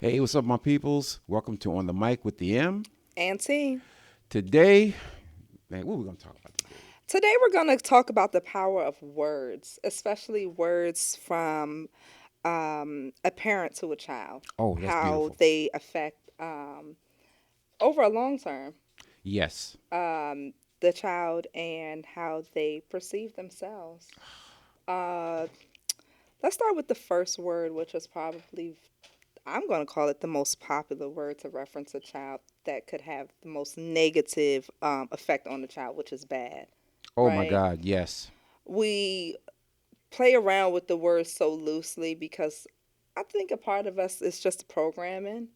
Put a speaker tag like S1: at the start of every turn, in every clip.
S1: Hey, what's up, my peoples? Welcome to On the Mic with the M.
S2: Auntie.
S1: Today, man, what are we going to talk about today?
S2: Today we're going to talk about the power of words, especially words from a parent to a child,
S1: Oh, that's
S2: how
S1: beautiful.
S2: they affect over a long term
S1: Yes.
S2: the child and how they perceive themselves. Uh, let's start with the first word, which is probably, I'm going to call it the most popular word to reference a child that could have the most negative effect on the child, which is bad,
S1: Oh, my
S2: right?
S1: God, yes.
S2: We play around with the word so loosely because I think a part of us is just programming.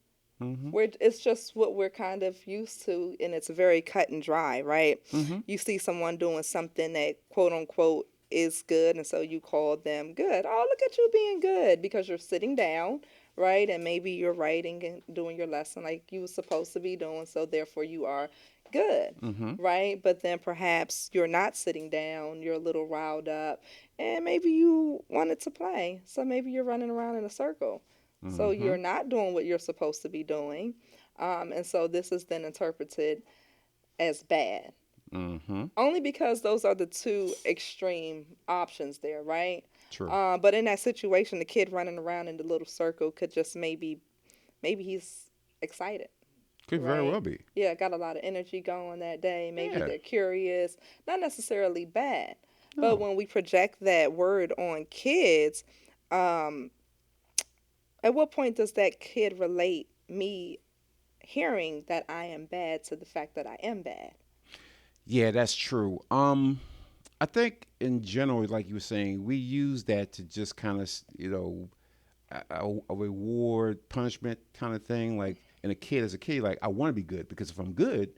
S1: Mm-hmm.
S2: It's just what we're kind of used to, and it's very cut and dry, right?
S1: Mm-hmm.
S2: You see someone doing something that quote unquote is good, and so you call them good. Oh, look at you being good because you're sitting down, right? And maybe you're writing and doing your lesson like you were supposed to be doing, so therefore you are good,
S1: Mm-hmm.
S2: right? But then perhaps you're not sitting down, you're a little riled up, and maybe you wanted to play, so maybe you're running around in a circle. So
S1: Mm-hmm.
S2: you're not doing what you're supposed to be doing. And so this is then interpreted as bad.
S1: Mm-hmm.
S2: Only because those are the two extreme options there, right?
S1: True.
S2: But in that situation, the kid running around in the little circle could just maybe he's excited,
S1: Could very
S2: right?
S1: well be.
S2: Yeah, got a lot of energy going that day. Maybe
S1: Yeah.
S2: they're curious, not necessarily bad. But
S1: No.
S2: when we project that word on kids, um, at what point does that kid relate me hearing that I am bad to the fact that I am bad?
S1: Yeah, that's true. I think in general, like you were saying, we use that to just kind of, a reward punishment kind of thing. Like, and a kid as a kid, like, I want to be good because if I'm good,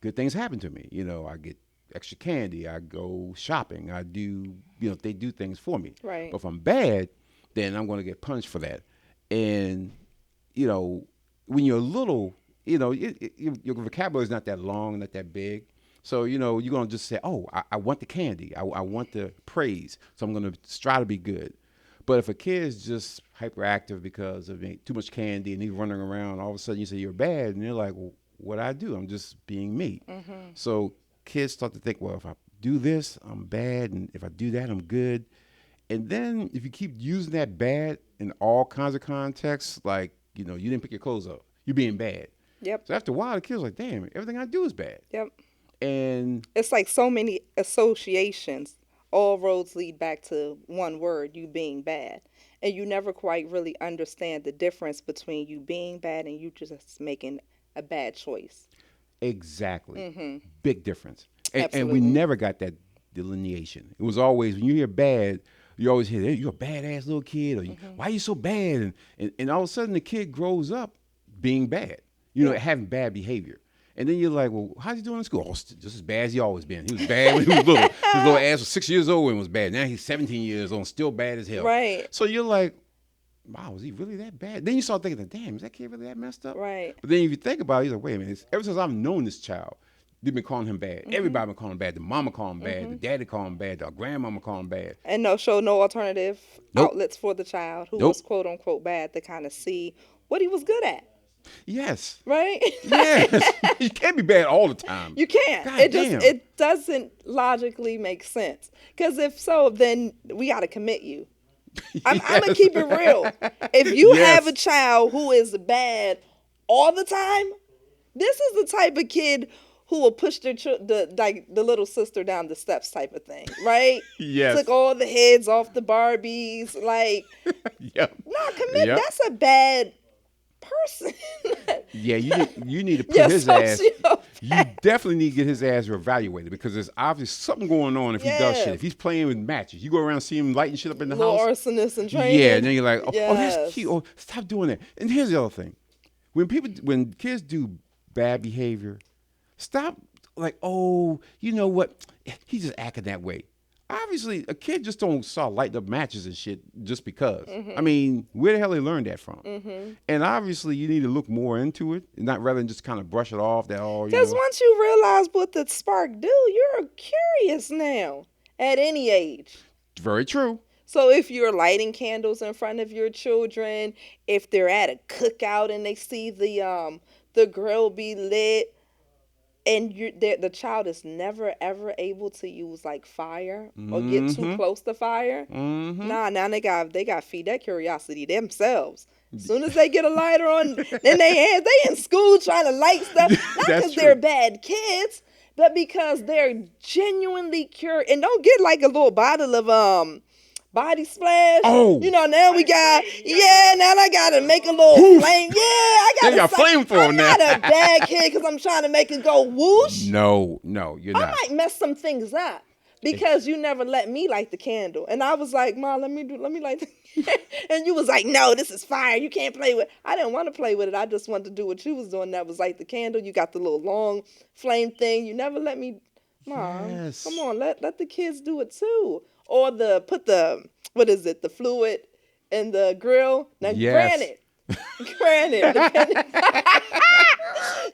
S1: good things happen to me. I get extra candy. I go shopping. I do, they do things for me.
S2: Right.
S1: But if I'm bad, then I'm going to get punished for that. And, you know, when you're little, your vocabulary is not that long, not that big. So, you're going to just say, oh, I want the candy. I want the praise. So I'm going to try to be good. But if a kid is just hyperactive because of too much candy and he's running around, all of a sudden you say you're bad, and you're like, well, what I do? I'm just being me.
S2: Mhm.
S1: So kids start to think, well, if I do this, I'm bad, and if I do that, I'm good. And then if you keep using that bad in all kinds of contexts, like you didn't pick your clothes up, you're being bad.
S2: Yep.
S1: So after a while, the kid's like, damn, everything I do is bad.
S2: Yep.
S1: And
S2: It's like so many associations. All roads lead back to one word, you being bad. And you never quite really understand the difference between you being bad and you just making a bad choice.
S1: exactly,
S2: Mhm.
S1: big difference. And we
S2: Absolutely.
S1: never got that delineation. It was always when you hear bad, you always hear, hey, you're a badass little kid, or
S2: Mhm.
S1: why are you so bad? And all of a sudden, the kid grows up being bad,
S2: Yeah.
S1: having bad behavior. And then you're like, well, how's he doing in school? Oh, just as bad as he always been. He was bad when he was little. His little ass was 6 years old and was bad. Now he's 17 years old, still bad as hell.
S2: Right.
S1: So you're like, wow, is he really that bad? Then you start thinking, damn, is that kid really that messed up?
S2: Right.
S1: But then if you think about it, you're like, wait a minute. Ever since I've known this child, they've been calling him bad.
S2: Mhm.
S1: Everybody been calling him bad. The mama call him bad. The
S2: Mhm.
S1: daddy call him bad. The grandmama call him bad.
S2: And no show no alternative
S1: Nope.
S2: outlets for the child who was
S1: Nope.
S2: quote unquote bad to kind of see what he was good at.
S1: Yes.
S2: Right?
S1: Yes. You can't be bad all the time.
S2: You can't.
S1: God
S2: It just
S1: damn.
S2: it doesn't logically make sense. Because if so, then we got to commit you. I'm gonna
S1: Yes.
S2: keep it real. If you have a
S1: Yes.
S2: child who is bad all the time, this is the type of kid who will push the little sister down the steps type of thing, right? Took
S1: Yes.
S2: all the heads off the Barbies, like
S1: Yep.
S2: nah, commit.
S1: Yep.
S2: That's a bad person.
S1: Yeah, you need to put
S2: You're
S1: his ass. You
S2: sociopath.
S1: definitely need to get his ass evaluated because there's obviously something going on if he does shit.
S2: Yeah.
S1: If he's playing with matches, you go around see him lighting shit up in the
S2: Little
S1: house.
S2: arsonist in
S1: Yeah, and
S2: training.
S1: then you're like, oh, that's cute.
S2: Yes.
S1: Oh, stop doing that. And here's the other thing: when kids do bad behavior, stop like, oh, you know what? He's just acting that way. Obviously, a kid just don't start lighting up matches and shit just because. I
S2: Mhm.
S1: mean, where the hell they learned that from?
S2: Mhm.
S1: And obviously, you need to look more into it, not rather than just kind of brush it off. That
S2: Because once you realize what the spark do, you're curious now at any age.
S1: very true.
S2: So if you're lighting candles in front of your children, if they're at a cookout and they see the grill be lit, and the child is never ever able to use like fire or get too
S1: Mm-hmm.
S2: close to fire.
S1: Mm-hmm.
S2: Nah, now they got to feed that curiosity themselves. Soon as they get a lighter on in their hands, they in school trying to light stuff. Not
S1: That's
S2: because they're
S1: true.
S2: bad kids, but because they're genuinely curious. And don't get like a little bottle of body splash.
S1: Oh,
S2: Now we got now I gotta make a little
S1: poof.
S2: flame. Yeah, I
S1: They
S2: gotta
S1: got
S2: say
S1: flamethrower
S2: I'm
S1: now.
S2: not a bad kid because I'm trying to make it go whoosh.
S1: No, no, you're
S2: I
S1: not.
S2: might mess some things up
S1: It's
S2: because you never let me light the candle. And I was like, Mom, let me light the and you was like, no, this is fire. You can't play with it. I didn't want to play with it. I just wanted to do what you was doing. That was light the candle. You got the little long flame thing. You never let me. Mom, come
S1: yes.
S2: on, let the kids do it too. Or put the what is it, the fluid in the grill. Now
S1: Yes.
S2: granted,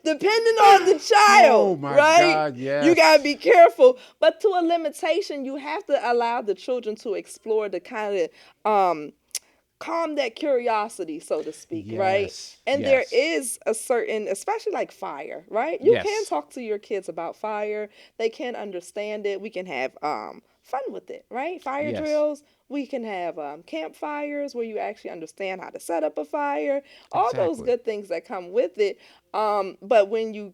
S2: depending on the
S1: Oh
S2: child,
S1: my
S2: right?
S1: God,
S2: You
S1: yes.
S2: gotta be careful. But to a limitation, you have to allow the children to explore the kind of calm that curiosity, so to speak, right?
S1: Yes.
S2: And there
S1: Yes.
S2: is a certain, especially like fire, right? You can
S1: Yes.
S2: talk to your kids about fire. They can understand it. We can have fun with it, right? Fire
S1: Yes.
S2: drills. We can have campfires where you actually understand how to set up a fire. All those
S1: Exactly.
S2: good things that come with it. But when you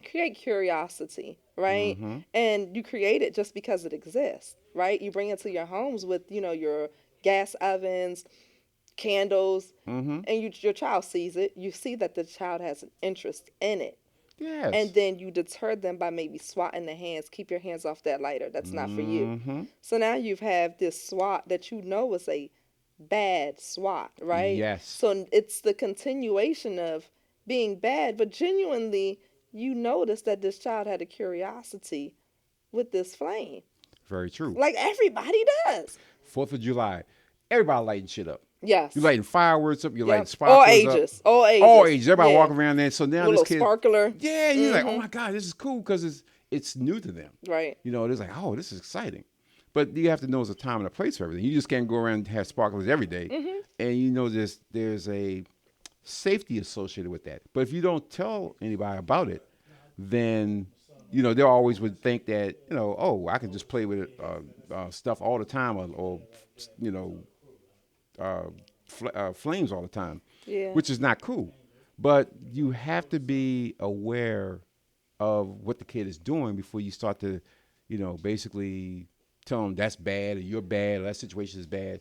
S2: create curiosity, right?
S1: Mm-hmm.
S2: And you create it just because it exists, right? You bring it to your homes with, your gas ovens, candles,
S1: Mm-hmm.
S2: and your child sees it. You see that the child has an interest in it. And
S1: Yes.
S2: then you deter them by maybe swatting the hands. Keep your hands off that lighter. That's not for you.
S1: Mm-hmm.
S2: So now you've have this swat that you know is a bad swat, right?
S1: Yes.
S2: So it's the continuation of being bad, but genuinely you notice that this child had a curiosity with this flame.
S1: Very true.
S2: Like everybody does.
S1: 4th of July. Everybody lighting shit up. You
S2: Yes.
S1: lighting fireworks up. You lighting
S2: Yep. All
S1: sparklers up.
S2: ages. All
S1: All
S2: ages.
S1: ages. Everybody
S2: Yeah.
S1: walking around there. So now
S2: With a
S1: this
S2: little
S1: kid,
S2: sparkler.
S1: yeah, you're like, oh my God, this is cool because it's new to them.
S2: Right.
S1: It's like, oh, this is exciting. But you have to know there's a time and a place for everything. You just can't go around and have sparklers every day. And there's a safety associated with that. But if you don't tell anybody about it, then they always would think that oh, I can just play with stuff all the time, or you know flames all the time,
S2: Yeah.
S1: which is not cool. But you have to be aware of what the kid is doing before you start to, basically tell them that's bad or you're bad or that situation is bad.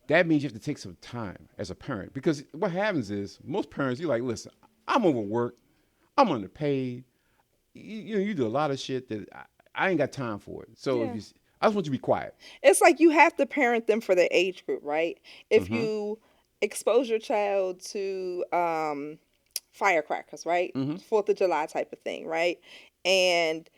S1: That means you have to take some time as a parent, because what happens is most parents, you're like, listen, I'm overworked, I'm underpaid. You do a lot of shit that I ain't got time for it. So
S2: Yeah.
S1: I just want you to be quiet.
S2: It's like you have to parent them for their age group, right? If
S1: Mm-hmm.
S2: you expose your child to firecrackers, right?
S1: Mm-hmm.
S2: 4th of July type of thing, right? And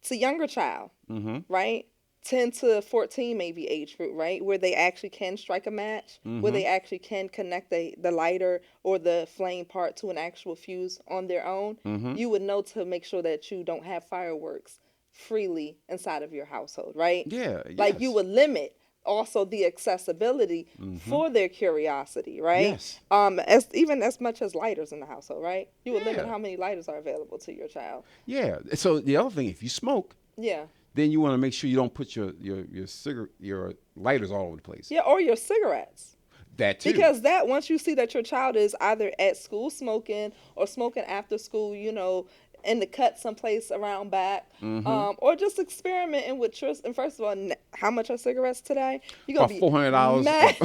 S2: it's a younger child,
S1: Mm-hmm.
S2: right? 10 to 14 maybe age group, right? Where they actually can strike a match, where
S1: Mm-hmm.
S2: they actually can connect the lighter or the flame part to an actual fuse on their own.
S1: Mm-hmm.
S2: You would know to make sure that you don't have fireworks freely inside of your household, right?
S1: Yeah.
S2: Like you
S1: Yes.
S2: would limit also the accessibility
S1: Mm-hmm.
S2: for their curiosity, right?
S1: Yes.
S2: As much as lighters in the household, right? You would limit
S1: Yeah.
S2: how many lighters are available to your child.
S1: Yeah. So the other thing, if you smoke,
S2: Yeah.
S1: then you want to make sure you don't put your your lighters all over the place.
S2: Yeah, or your cigarettes.
S1: That too.
S2: Because that once you see that your child is either at school smoking or smoking after school, in the cut someplace around back,
S1: Mm-hmm.
S2: or just experimenting with and first of all, how much are cigarettes today? You're gonna
S1: About
S2: be
S1: $400.
S2: mad.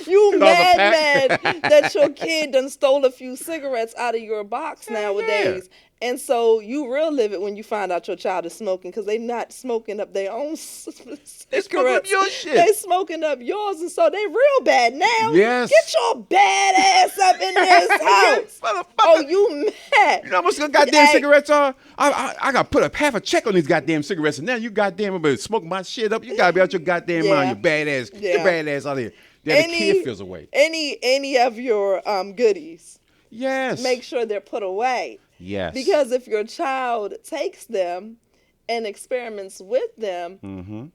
S2: You
S1: $4 a
S2: mad
S1: pack.
S2: that your kid done stole a few cigarettes out of your box
S1: Yeah,
S2: nowadays. And so you real live it when you find out your child is smoking, because they not smoking up their own cigarettes.
S1: They smoking up your shit.
S2: They smoking up yours, and so they real bad now.
S1: Yes.
S2: Get your bad ass up in this house.
S1: Motherfucker.
S2: Oh, you mad?
S1: You know how much goddamn
S2: Hey.
S1: cigarettes are? I got to put a half a check on these goddamn cigarettes, and now you goddamn about smoking my shit up. You got to be out your goddamn
S2: Yeah.
S1: mind, you badass. Get your
S2: Yeah.
S1: badass out of here. Then the kid feels away.
S2: Any of your goodies,
S1: Yes.
S2: make sure they're put away.
S1: Yes.
S2: Because if your child takes them and experiments with them,
S1: Mm-hmm.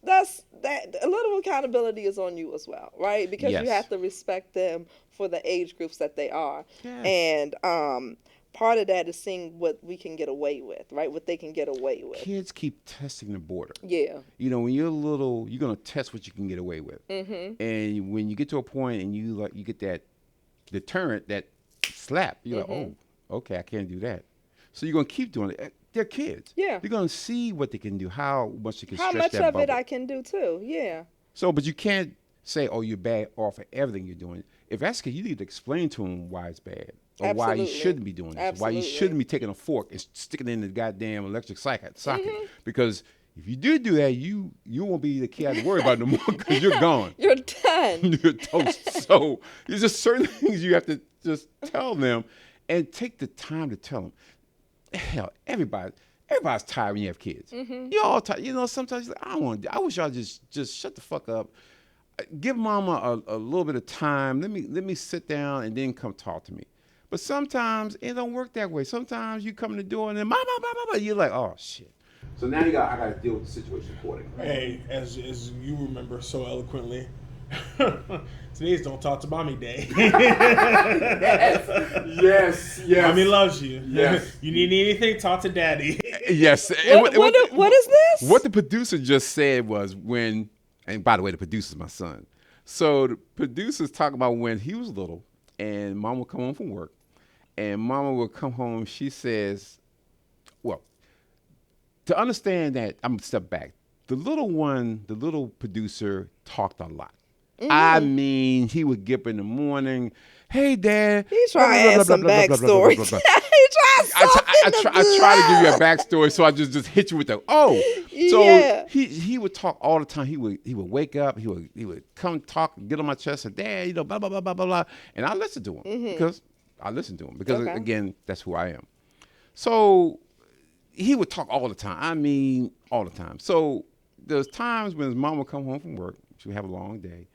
S2: that's that. A little accountability is on you as well, right? Because you
S1: Yes.
S2: have to respect them for the age groups that they are,
S1: Yes.
S2: and part of that is seeing what we can get away with, right? What they can get away with.
S1: Kids keep testing the border.
S2: Yeah.
S1: When you're little, you're gonna test what you can get away with.
S2: Mhm.
S1: And when you get to a point and you get that deterrent, that slap, you're like,
S2: Mhm.
S1: oh, okay, I can't do that. So you're gonna keep doing it. They're kids.
S2: Yeah.
S1: You're gonna see what they can do, how much they can
S2: How
S1: stretch
S2: much
S1: that
S2: of it
S1: bubble.
S2: I can do too? Yeah.
S1: So, but you can't say, oh, you're bad off at everything you're doing. If that's the case, you need to explain to them why it's bad or why you
S2: Absolutely.
S1: shouldn't be doing this, or why you
S2: Absolutely.
S1: shouldn't be taking a fork and sticking it in the goddamn electric socket.
S2: Mhm.
S1: Because if you do that, you won't be the kid I have to worry about no more because you're gone.
S2: You're done.
S1: You're toast. So there's just certain things you have to just tell them and take the time to tell them. Hell, everybody's tired when you have kids.
S2: Mhm.
S1: You're all tired. Sometimes you're like, I wish y'all just shut the fuck up. Give mama a little bit of time. Let me sit down and then come talk to me. But sometimes it don't work that way. Sometimes you come in the door and then you're like, oh shit. So now I got to deal with the situation accordingly.
S3: Hey, as you remember so eloquently, today's Don't Talk to Mommy Day.
S1: Yes.
S3: Mommy loves you.
S1: Yes.
S3: You need anything, talk to Daddy.
S1: Yes.
S2: What is this?
S1: What the producer just said was and by the way, the producer's my son. So the producer's talking about when he was little and mom would come home from work and mama would come home. She says, well, to understand that, I'm going to step back. The little producer talked a lot. I mean, he would get up in the morning. Hey, Dad.
S2: He's trying to add some backstory. He trying to
S1: I try to give you a backstory, so I just hit you with the So
S2: Yeah.
S1: he would talk all the time. He would wake up. He would come talk, get on my chest, and Dad, blah blah blah blah blah blah. And I listened to him because
S2: Okay.
S1: again, that's who I am. So he would talk all the time. I mean, all the time. So there's times when his mom would come home from work. She would have a long day,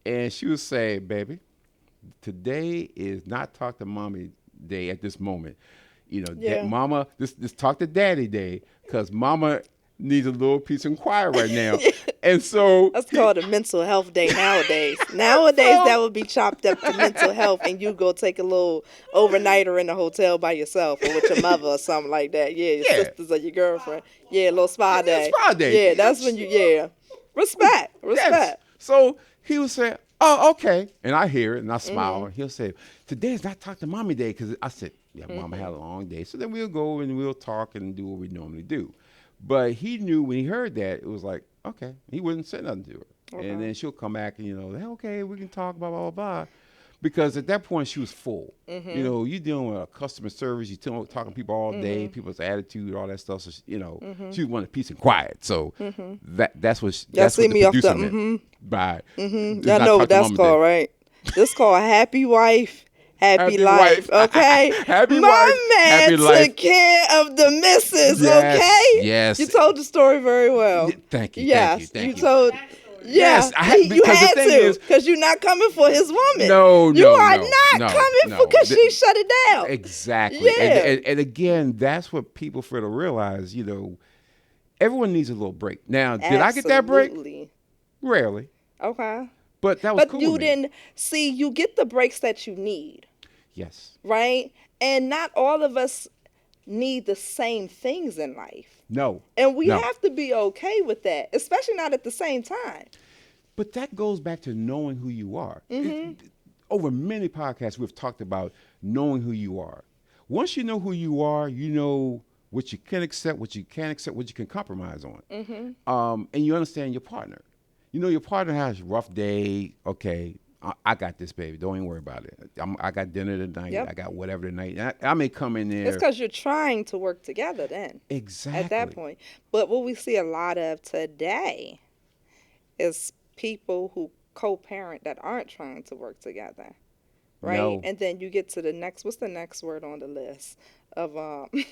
S1: and she would say, "Baby, today is not talk to mommy day at this moment.
S2: Yeah.
S1: Mama, this talk to daddy day because mama needs a little peace and quiet right now." And so
S2: That's called a mental health day nowadays. Nowadays,
S1: So-
S2: that would be chopped up to mental health, and you go take a little overnighter in a hotel by yourself or with your mother or something like that. Yeah, your
S1: Yeah.
S2: sisters or your girlfriend. Yeah, a little spa day.
S1: spa day.
S2: Yeah, that's when respect.
S1: Yes. So he would say, "Oh, okay," and I hear it and I smile. And he'll say, "Today's not talk to mommy day," because I said, "Yeah, mama had a long day." So then we'll go and we'll talk and do what we normally do. But he knew when he heard that it was like, okay, he wouldn't say nothing to her,
S2: Okay.
S1: and then she'll come back and "Hey, okay, we can talk, blah blah blah blah." Because at that point she was full. You're dealing with a customer service. You're talking to people all day, people's attitude, all that stuff. So she wanted peace and quiet. So that's what
S2: Y'all
S1: that's
S2: see
S1: what the
S2: me off
S1: producer
S2: the
S1: meant by.
S2: Y'all know what that's called, right? This called happy wife, happy
S1: Happy
S2: life.
S1: wife.
S2: Okay,
S1: Happy
S2: my
S1: wife,
S2: man
S1: happy
S2: took
S1: life.
S2: care of the missus.
S1: Yes,
S2: Okay,
S1: yes.
S2: you told the story very well.
S1: Thank you.
S2: Yes,
S1: Thank you.
S2: told.
S1: Yes,
S2: Yeah, you
S1: because the
S2: had
S1: thing
S2: to
S1: is,
S2: because you're not coming for his woman.
S1: No,
S2: you
S1: no,
S2: are
S1: no,
S2: not
S1: no,
S2: coming
S1: no.
S2: for because she shut it down.
S1: Exactly.
S2: Yeah.
S1: And again, that's what people fail to realize. Everyone needs a little break. Now, did I get that break?
S2: Absolutely.
S1: Rarely,
S2: Okay,
S1: but that was
S2: but
S1: cool
S2: you
S1: with me.
S2: didn't see. You get the breaks that you need,
S1: Yes.
S2: right? And not all of us need the same things in life.
S1: No.
S2: And we
S1: No.
S2: have to be okay with that, especially not at the same time.
S1: But that goes back to knowing who you are.
S2: Mm-hmm.
S1: Over many podcasts, we've talked about knowing who you are. Once you know who you are, you know what you can accept, what you can't accept, what you can compromise on. And you understand your partner. Your partner has a rough day. Okay, I got this, baby. Don't even worry about it. I got dinner tonight.
S2: Yep.
S1: I got whatever tonight. I may come in there.
S2: It's because you're trying to work together then.
S1: Exactly.
S2: At that point. But what we see a lot of today is people who co-parent that aren't trying to work together. Right?
S1: No.
S2: And then you get to what's the next word on the list of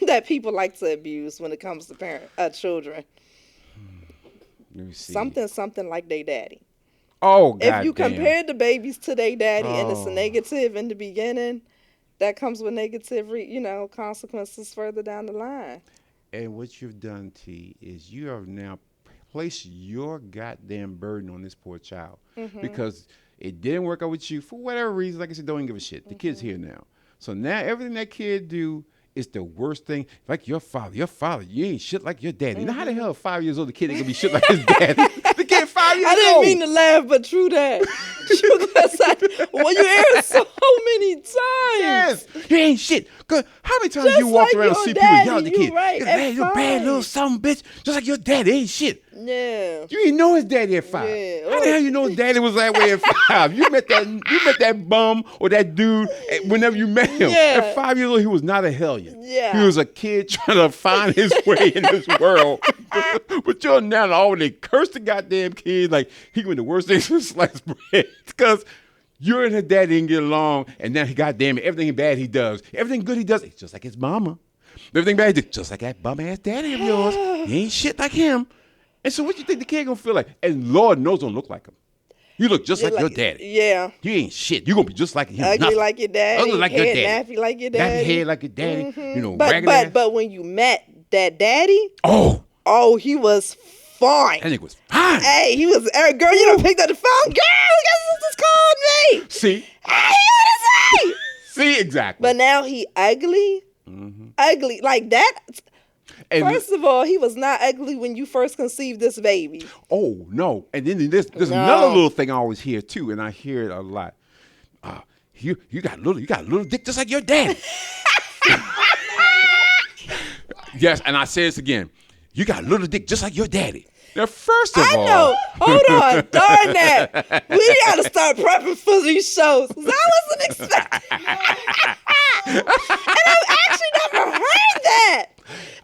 S2: that people like to abuse when it comes to children.
S1: Let me see.
S2: Something like they daddy.
S1: Oh, God
S2: If you
S1: damn.
S2: compare the babies to their daddy and it's a
S1: Oh.
S2: negative in the beginning, that comes with negative, consequences further down the line.
S1: And what you've done, T, is you have now place your goddamn burden on this poor child
S2: Mm-hmm.
S1: because it didn't work out with you for whatever reason. Like I said, don't even give a shit. The kid's here now. So now everything that kid do is the worst thing. Like your father, you ain't shit like your daddy. Now how the hell 5 years old the kid ain't gonna be shit like his daddy? The kid 5 years
S2: I didn't
S1: old.
S2: mean to laugh, but true that. Well, you hear it so many times.
S1: Yes, you ain't shit. 'Cause how many times
S2: Just
S1: you walked
S2: like
S1: around and
S2: your
S1: see people
S2: daddy,
S1: yell at the
S2: you
S1: kid?
S2: right, at
S1: You bad little
S2: 5.
S1: son bitch, just like your daddy ain't shit.
S2: Yeah.
S1: You didn't know his daddy at 5.
S2: Yeah.
S1: How the hell you know his daddy was that way at 5? You met that bum or that dude whenever you met him.
S2: Yeah.
S1: At 5 years old, he was not a hellion.
S2: Yeah.
S1: He was a kid trying to find his way in this world. But you're now already cursed the goddamn kid like he was the worst thing since sliced bread. Because you and his daddy didn't get along, and now goddamn it, everything bad he does, everything good he does, it's just like his mama. Everything bad he does, just like that bum ass daddy of yours. He ain't shit like him. And so what you think the kid gonna feel like? And Lord knows don't look like him. You look just like your daddy.
S2: Yeah.
S1: You ain't shit. You gonna be just like him.
S2: Ugly
S1: Nothing.
S2: like your daddy.
S1: Ugly like
S2: head
S1: your daddy.
S2: nappy like your
S1: Nappy
S2: daddy.
S1: head like your daddy. You know,
S2: But
S1: raggedy ass.
S2: but when you met that daddy,
S1: Oh,
S2: he was fine.
S1: that nigga was fine.
S2: Hey, he was. Girl, you done picked up the phone. Girl, guess what just called me?
S1: See?
S2: Hey, what is he?
S1: See, exactly.
S2: But now he ugly. Ugly like that.
S1: And
S2: First of all, he was not ugly when you first conceived this baby.
S1: oh no! And then there's
S2: No.
S1: another little thing I always hear too, and I hear it a lot. You got a little dick just like your daddy. Yes, and I say this again. You got a little dick just like your daddy. Now, first of
S2: I
S1: all,
S2: know. Hold on. Darn that. We got to start prepping for these shows. 'Cause I wasn't expecting. And I've actually never heard that.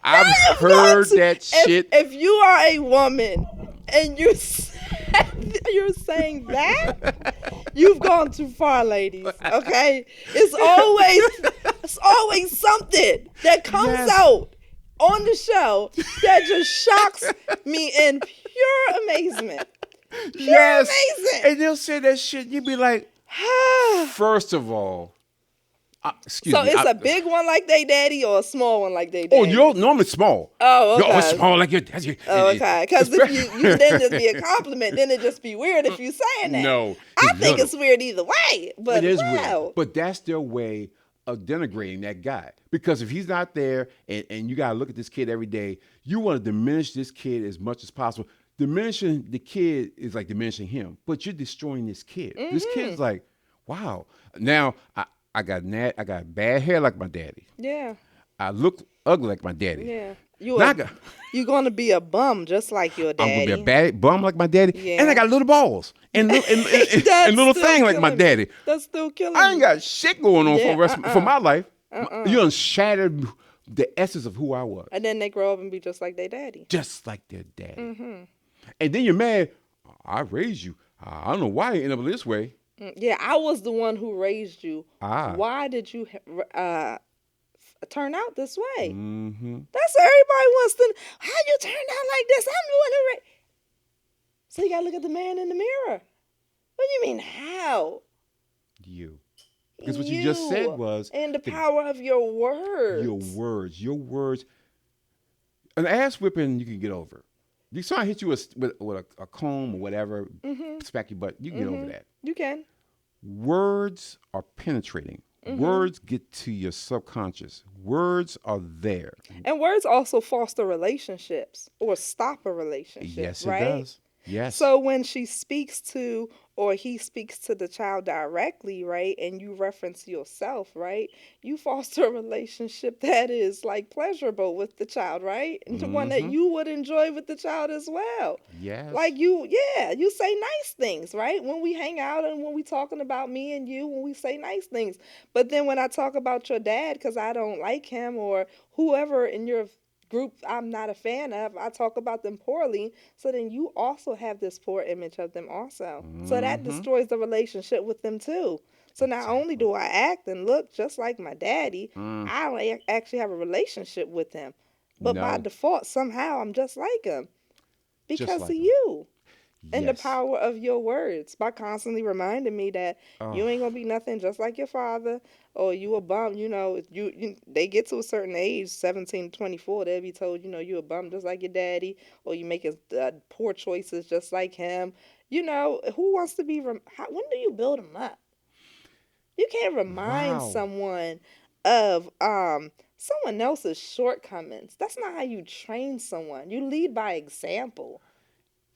S1: I've
S2: You've
S1: heard
S2: gone to-
S1: that shit.
S2: If you are a woman and you're saying that, you've gone too far, ladies. Okay, it's always something that comes
S1: Yes.
S2: out on the show that just shocks me in pure amazement.
S1: Yes,
S2: amazing.
S1: and they'll say that shit. You be like, first of all, excuse
S2: So
S1: me.
S2: it's a big one like they daddy or a small one like they daddy?
S1: Oh, you're normally small.
S2: Oh, okay.
S1: You're small like your daddy.
S2: Oh, okay. Because if you then just be a compliment, then it just be weird if you saying that.
S1: No,
S2: I
S1: it's
S2: think
S1: little.
S2: it's weird either way. But
S1: It is
S2: wow.
S1: weird. But that's their way of denigrating that guy. Because if he's not there and you got to look at this kid every day, you want to diminish this kid as much as possible. Diminishing the kid is like diminishing him, but you're destroying this kid. This kid's like, wow. Now, I got bad hair like my daddy.
S2: Yeah.
S1: I look ugly like my daddy.
S2: Yeah. You're gonna be a bum just like your daddy.
S1: I'm gonna be a bad bum like my daddy,
S2: Yeah.
S1: and I got little balls and little
S2: That's
S1: thing like my
S2: killing me.
S1: daddy.
S2: That's still killing
S1: I ain't
S2: me.
S1: got shit going on for my life. You done shattered the essence of who I was,
S2: And then they grow up and be just like their daddy.
S1: just like their daddy. And then you're mad. I raised you. I don't know why you end up this way.
S2: Yeah, I was the one who raised you.
S1: Ah.
S2: Why did you turn out this way?
S1: Mm-hmm.
S2: That's what everybody wants to. How you turned out like this? I'm the one who raised. So you gotta look at the man in the mirror. What do you mean how?
S1: You. Because what you just said was
S2: and the power of your words.
S1: Your words. An ass whipping you can get over. If someone hit you with a comb or whatever, smack your butt, you can get over that.
S2: You can.
S1: Words are penetrating. Words get to your subconscious. Words are there.
S2: And words also foster relationships or stop a relationship.
S1: Yes,
S2: right?
S1: it does. Yes.
S2: So when she speaks to or he speaks to the child directly, right, and you reference yourself, right, you foster a relationship that is like pleasurable with the child, right? And the one that you would enjoy with the child as well.
S1: Yes.
S2: Like you say nice things, right? When we hang out and when we talking about me and you, when we say nice things. But then when I talk about your dad because I don't like him or whoever in your group I'm not a fan of, I talk about them poorly, so then you also have this poor image of them also. So that destroys the relationship with them too. So not only do I act and look just like my daddy, I don't actually have a relationship with him. But by default, somehow I'm just like him. Because
S1: like
S2: of
S1: him.
S2: you. and the
S1: Yes.
S2: power of your words by constantly reminding me that
S1: Oh,
S2: you ain't gonna be nothing just like your father, or you a bum. They get to a certain age, 17 to 24, they'll be told, you a bum just like your daddy, or you making poor choices just like him. Who wants to be? When do you build them up? You can't remind
S1: wow.
S2: someone of someone else's shortcomings. That's not how you train someone. You lead by example.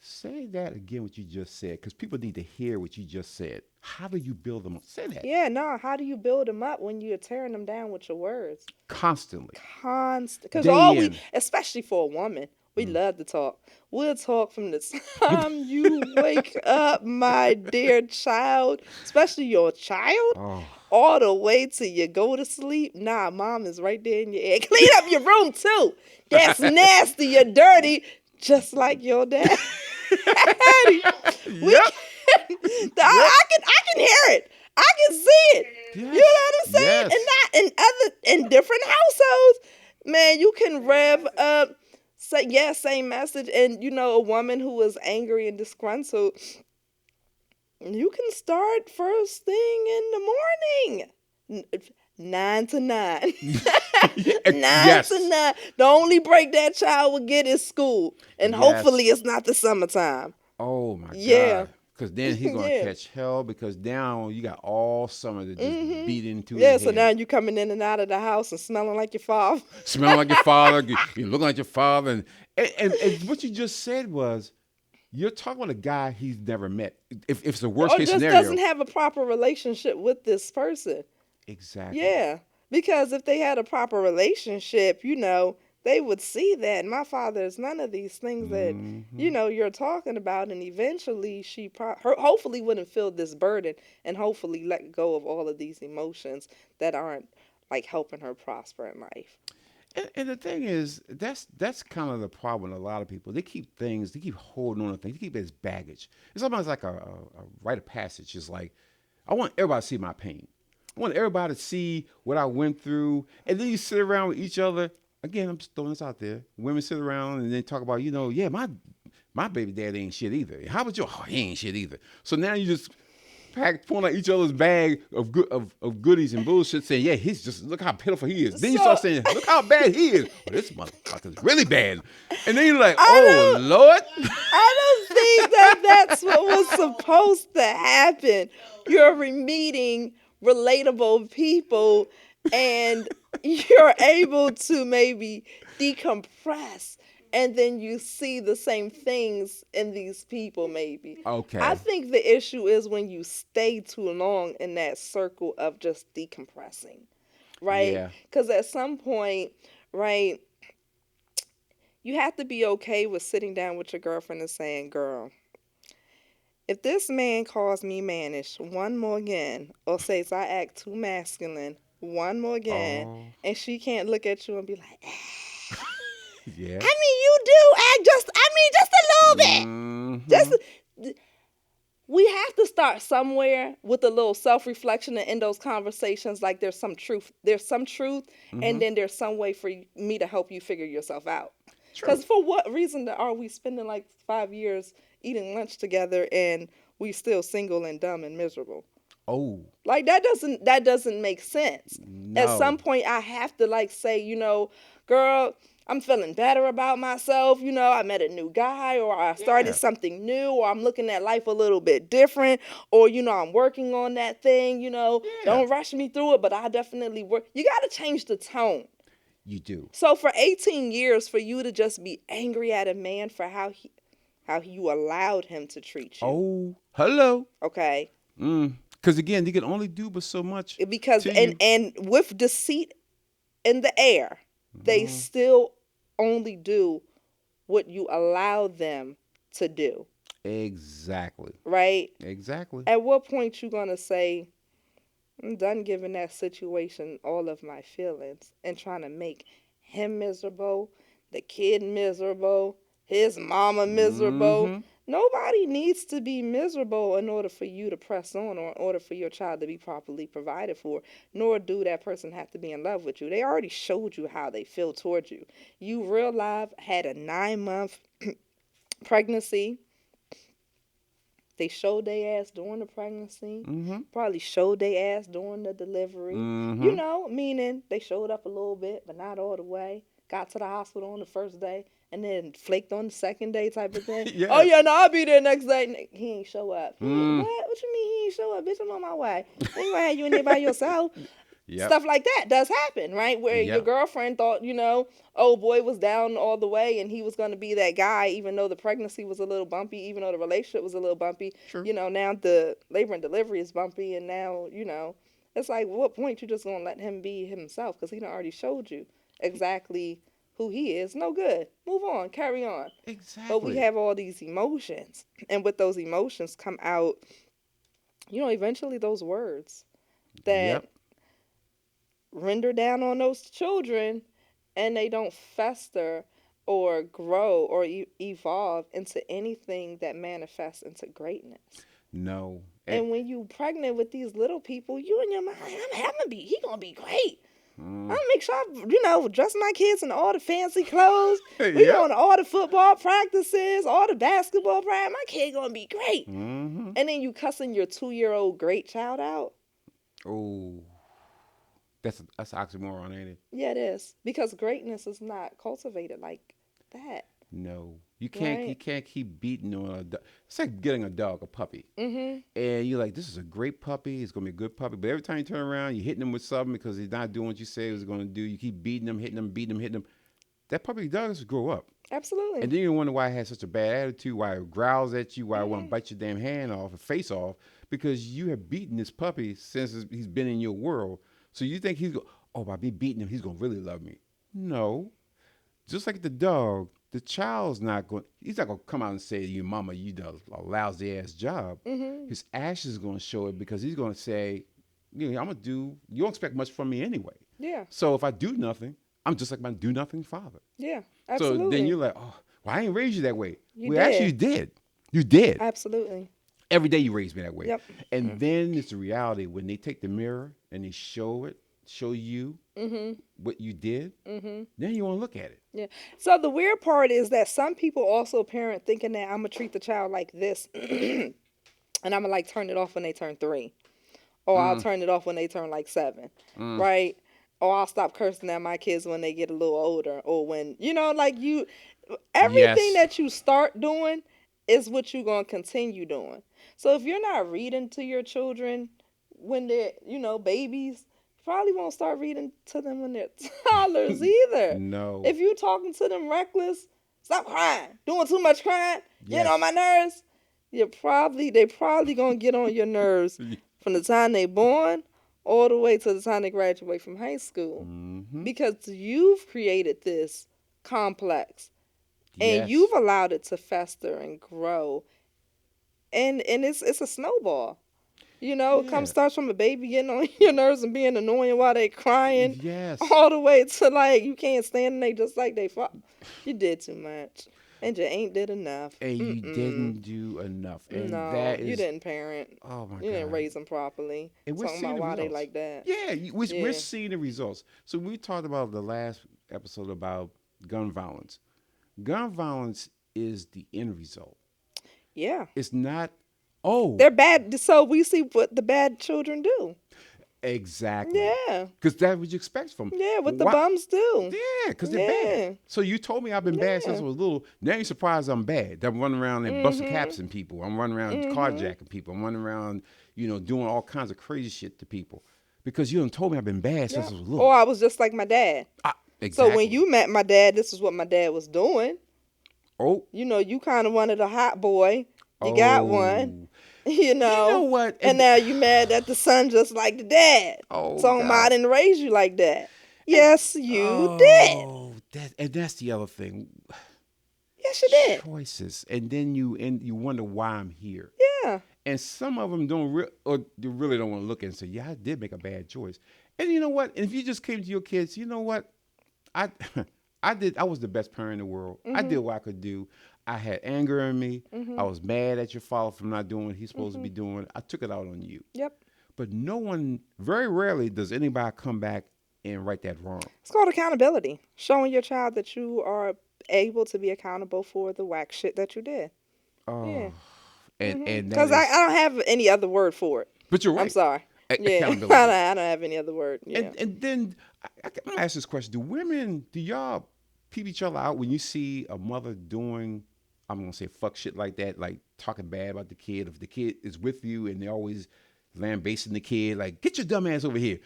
S1: Say that again, what you just said, because people need to hear what you just said. How do you build them up? Say that
S2: Yeah, no, how do you build them up when you're tearing them down with your words?
S1: constantly,
S2: Constant. Because
S1: day in.
S2: especially for a woman, we
S1: Mm.
S2: love to talk. We'll talk from the time you wake up, my dear child, especially your child,
S1: Oh,
S2: all the way till you go to sleep. Nah, mom is right there in your ear. Clean up your room too. That's nasty. You're dirty, just like your dad. We
S1: yep,
S2: can,
S1: yep,
S2: I can hear it. I can see it. You know
S1: yes,
S2: what I'm saying? And
S1: yes.
S2: not in different households, man. You can rev up, say yeah, same message, and a woman who is angry and disgruntled. You can start first thing in the morning. 9 to 9. Nine to
S1: Yes,
S2: nine. The only break that child will get is school. And hopefully
S1: yes.
S2: it's not the summertime.
S1: Oh my
S2: Yeah.
S1: God. Because then he gonna
S2: Yeah.
S1: catch hell because now you got all summer to just
S2: hmm
S1: beat into his
S2: Yeah, so now
S1: head.
S2: you coming in and out of the house and smelling like your father.
S1: Smelling like your father, you look like your father, and what you just said was you're talking about a guy he's never met. If it's a worst
S2: Or
S1: case
S2: just doesn't
S1: scenario,
S2: have a proper relationship with this person.
S1: exactly.
S2: Yeah. Because if they had a proper relationship, they would see that my father is none of these things that,
S1: Hmm.
S2: you're talking about. And eventually her hopefully wouldn't feel this burden and hopefully let go of all of these emotions that aren't like helping her prosper in life.
S1: And the thing is, that's kind of the problem with a lot of people. They keep holding on to things, they keep it as baggage. It's almost like a rite of passage. It's like, I want everybody to see my pain. I want everybody to see what I went through. And then you sit around with each other. Again, I'm just throwing this out there. Women sit around and they talk about, yeah, my baby daddy ain't shit either. How about you? Oh, he ain't shit either. So now you just pulling out each other's bag of goodies and bullshit, saying, "Yeah, he's just look how pitiful he is." Then you
S2: So
S1: start saying, "Look how bad he is." Well, this motherfucker's really bad, and then you're like,
S2: I
S1: "Oh
S2: don't
S1: Lord."
S2: I don't think that that's what was supposed to happen. You're meeting relatable people and you're able to maybe decompress and then you see the same things in these people maybe. I
S1: Okay.
S2: think the issue is when you stay too long in that circle of just decompressing, right?
S1: Yeah.
S2: Cuz at some point, right, you have to be okay with sitting down with your girlfriend and saying, "Girl, if this man calls me mannish one more again, or says I act too masculine one more again,"
S1: Oh.
S2: and she can't look at you and be like,
S1: Yeah.
S2: "I mean, you do act just a little bit."
S1: Mm-hmm.
S2: Just we have to start somewhere with a little self-reflection and in those conversations like there's some truth
S1: Mm-hmm.
S2: and then there's some way for me to help you figure yourself out.
S1: True.
S2: Because for what reason are we spending like 5 years eating lunch together and we still single and dumb and miserable?
S1: Oh
S2: Like that doesn't make sense. At some
S1: no.
S2: point I have to like say, "Girl, I'm feeling better about myself. I met a new guy or I started
S1: Yeah.
S2: something new or I'm looking at life a little bit different or I'm working on that thing,
S1: Yeah.
S2: don't rush me through it, but I definitely work." You got to change the tone.
S1: You do.
S2: So for 18 years for you to just be angry at a man for how you allowed him to treat you.
S1: Oh, hello.
S2: Okay?
S1: Because again, you can only do but so much
S2: Because
S1: to
S2: and
S1: you.
S2: and with deceit in the air, they
S1: Mm,
S2: still only do what you allow them to do,
S1: exactly.
S2: right?
S1: Exactly.
S2: At what point you gonna say, "I'm done giving that situation all of my feelings and trying to make him miserable, the kid miserable, his mama miserable."
S1: Mm-hmm.
S2: Nobody needs to be miserable in order for you to press on or in order for your child to be properly provided for, nor do that person have to be in love with you. They already showed you how they feel towards you. You real life had a 9 month pregnancy They showed their ass during the pregnancy.
S1: Mm-hmm.
S2: Probably showed their ass during the delivery.
S1: Mm-hmm.
S2: Meaning they showed up a little bit, but not all the way. Got to the hospital on the first day and then flaked on the second day type of thing. Oh,
S1: Yeah.
S2: yeah, no, I'll be there next day. He ain't show up.
S1: Mm.
S2: What? What you mean he ain't show up? Bitch, I'm on my way. They ain't gonna have you in there by yourself.
S1: Yep.
S2: Stuff like that does happen, right? Where your
S1: Yep.
S2: girlfriend thought, oh boy was down all the way and he was going to be that guy, even though the pregnancy was a little bumpy, even though the relationship was a little bumpy.
S1: True.
S2: Now the labor and delivery is bumpy, and now, it's like, what point you just going to let him be himself? Because he done already showed you exactly who he is. No good. Move on. Carry on.
S1: Exactly.
S2: But we have all these emotions. And with those emotions come out, eventually those words that
S1: Yep.
S2: render down on those children, and they don't fester or grow or evolve into anything that manifests into greatness.
S1: No.
S2: And when you pregnant with these little people, you in your mind, he gonna be great. I'm gonna make sure I, dress my kids in all the fancy clothes. We
S1: Yep.
S2: going to all the football practices, all the basketball practice. My kid gonna be great.
S1: Mm-hmm.
S2: And then you cussing your 2-year-old great child out.
S1: Oh. That's an oxymoron, ain't it?
S2: Yeah, it is. Because greatness is not cultivated like that.
S1: No. You can't.
S2: Right.
S1: You can't keep beating on a dog. It's like getting a dog, a puppy,
S2: Mm-hmm.
S1: and you're like, "This is a great puppy. It's gonna be a good puppy." But every time you turn around, you're hitting him with something because he's not doing what you say he was gonna do. You keep beating him, hitting him, beating him, hitting him. That puppy does grow up,
S2: Absolutely.
S1: and then you wonder why it has such a bad attitude, why it growls at you, why it want
S2: Mm-hmm.
S1: to bite your damn hand off or face off, because you have beaten this puppy since he's been in your world. So you think by me beating him, he's gonna really love me? No. Just like the dog, the child's not going. He's not gonna come out and say to you, "Mama, you done a lousy ass job."
S2: Mm-hmm.
S1: His actions going to show it because he's going to say, "I'm gonna do. You don't expect much from me anyway.
S2: Yeah.
S1: So if I do nothing, I'm just like my do nothing father."
S2: Yeah.
S1: So
S2: Absolutely.
S1: then you're like, "Oh, well, I ain't raised you that way."
S2: You
S1: Well,
S2: did.
S1: actually, you did. You did.
S2: Absolutely.
S1: Every day you raised me that way.
S2: Yep.
S1: And then it's the reality when they take the mirror and they show you
S2: Mm-hmm.
S1: what you did.
S2: Mm-hmm.
S1: Then you want to look at it.
S2: Yeah. So the weird part is that some people also parent thinking that I'm gonna treat the child like this, and I'm gonna like turn it off when they turn 3, or I'll turn it off when they turn like 7, right? Or I'll stop cursing at my kids when they get a little older, or when everything
S1: Yes.
S2: that you start doing is what you're gonna continue doing. So if you're not reading to your children when they're babies, you probably won't start reading to them when they're toddlers either.
S1: No.
S2: If you talking to them reckless, stop crying, doing too much crying, getting on my
S1: Yes.
S2: nerves, they probably gonna get on your nerves from the time they born all the way to the time they graduate from high school.
S1: Mm-hmm.
S2: Because you've created this complex and
S1: Yes.
S2: you've allowed it to fester and grow. And it's a snowball. It
S1: Yeah.
S2: starts from a baby getting on your nerves and being annoying while they crying,
S1: Yes.
S2: all the way to like you can't stand and they just like they fuck. You did too much, and you ain't did enough.
S1: And you didn't do enough. And
S2: No,
S1: that is.
S2: you didn't parent.
S1: Oh my
S2: You didn't
S1: God.
S2: raise them properly.
S1: And we're
S2: Talking
S1: seeing
S2: about
S1: the
S2: why they
S1: results.
S2: like that.
S1: Yeah,
S2: Yeah.
S1: we're seeing the results. So we talked about the last episode about gun violence. Gun violence is the end result.
S2: Yeah,
S1: It's not. Oh,
S2: they're bad. So we see what the bad children do.
S1: exactly.
S2: Yeah,
S1: Because that's what you expect from.
S2: yeah, what the
S1: Why-
S2: bums do.
S1: Yeah, because they're
S2: Yeah.
S1: bad. So you told me I've been bad since I
S2: Yeah.
S1: was little. Now you're surprised I'm bad. I'm running around and busting caps in people. I'm running around carjacking people. I'm running around, doing all kinds of crazy shit to people. Because you done told me I've been bad since I was little.
S2: Or I was just like my dad.
S1: Exactly.
S2: So when you met my dad, this is what my dad was doing.
S1: Oh.
S2: You kind of wanted a hot boy. You got one.
S1: You know what?
S2: And now you mad that the son just like the dad.
S1: Oh,
S2: So
S1: God.
S2: I didn't raise you like that. Yes, you did.
S1: Oh, that's the other thing.
S2: Yes, you did.
S1: Choices, and then you wonder why I'm here.
S2: Yeah.
S1: And some of them or they really don't want to look at it and say, "Yeah, I did make a bad choice." And you know what? And if you just came to your kids, you know what? I I was the best parent in the world. I did what I could do. I had anger in me. I was mad at your father for not doing what he's supposed to be doing. I took it out on you.
S2: Yep.
S1: But very rarely does anybody come back and right that wrong.
S2: It's called accountability. Showing your child that you are able to be accountable for the whack shit that you did.
S1: Oh,
S2: Yeah.
S1: and that
S2: Because I
S1: is.
S2: don't have any other word for it.
S1: But you're
S2: I'm
S1: right.
S2: sorry. Yeah,
S1: Accountability.
S2: I don't have any other word. Yeah.
S1: And then I'm gonna ask this question: do y'all peep each other out when you see a mother doing? I'm gonna say fuck shit like that, like talking bad about the kid. If the kid is with you and they're always lambasting the kid, like get your dumb ass over here,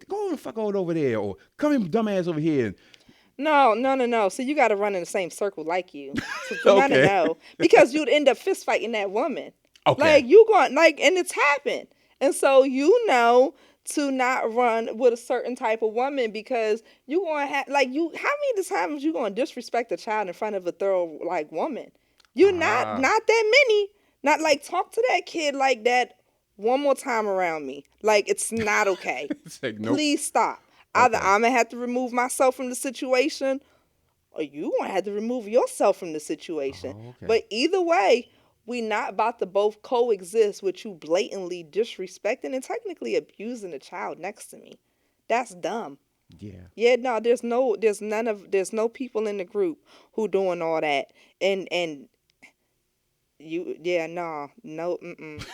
S1: go and fuck over there, or come in dumb ass over here.
S2: No, no, no, no. So you got to run in the same circle like you. So no, no,
S1: Okay,
S2: no. Because you'd end up fist fighting that woman.
S1: okay,
S2: Like you going like, and it's happened. And so you know to not run with a certain type of woman because you going to have like you. How many times you going to disrespect a child in front of a thorough like woman? You
S1: ah,
S2: not that many. Not like talk to that kid like that one more time around me. Like it's not okay.
S1: it's like nope.
S2: Please stop. Either
S1: Okay,
S2: I'm gonna have to remove myself from the situation, or you gonna have to remove yourself from the situation.
S1: oh, okay,
S2: But either way, we not about to both coexist with you blatantly disrespecting and technically abusing the child next to me. That's dumb.
S1: yeah.
S2: Yeah, no, there's no people in the group who doing all that. And you, yeah, no, mm-mm.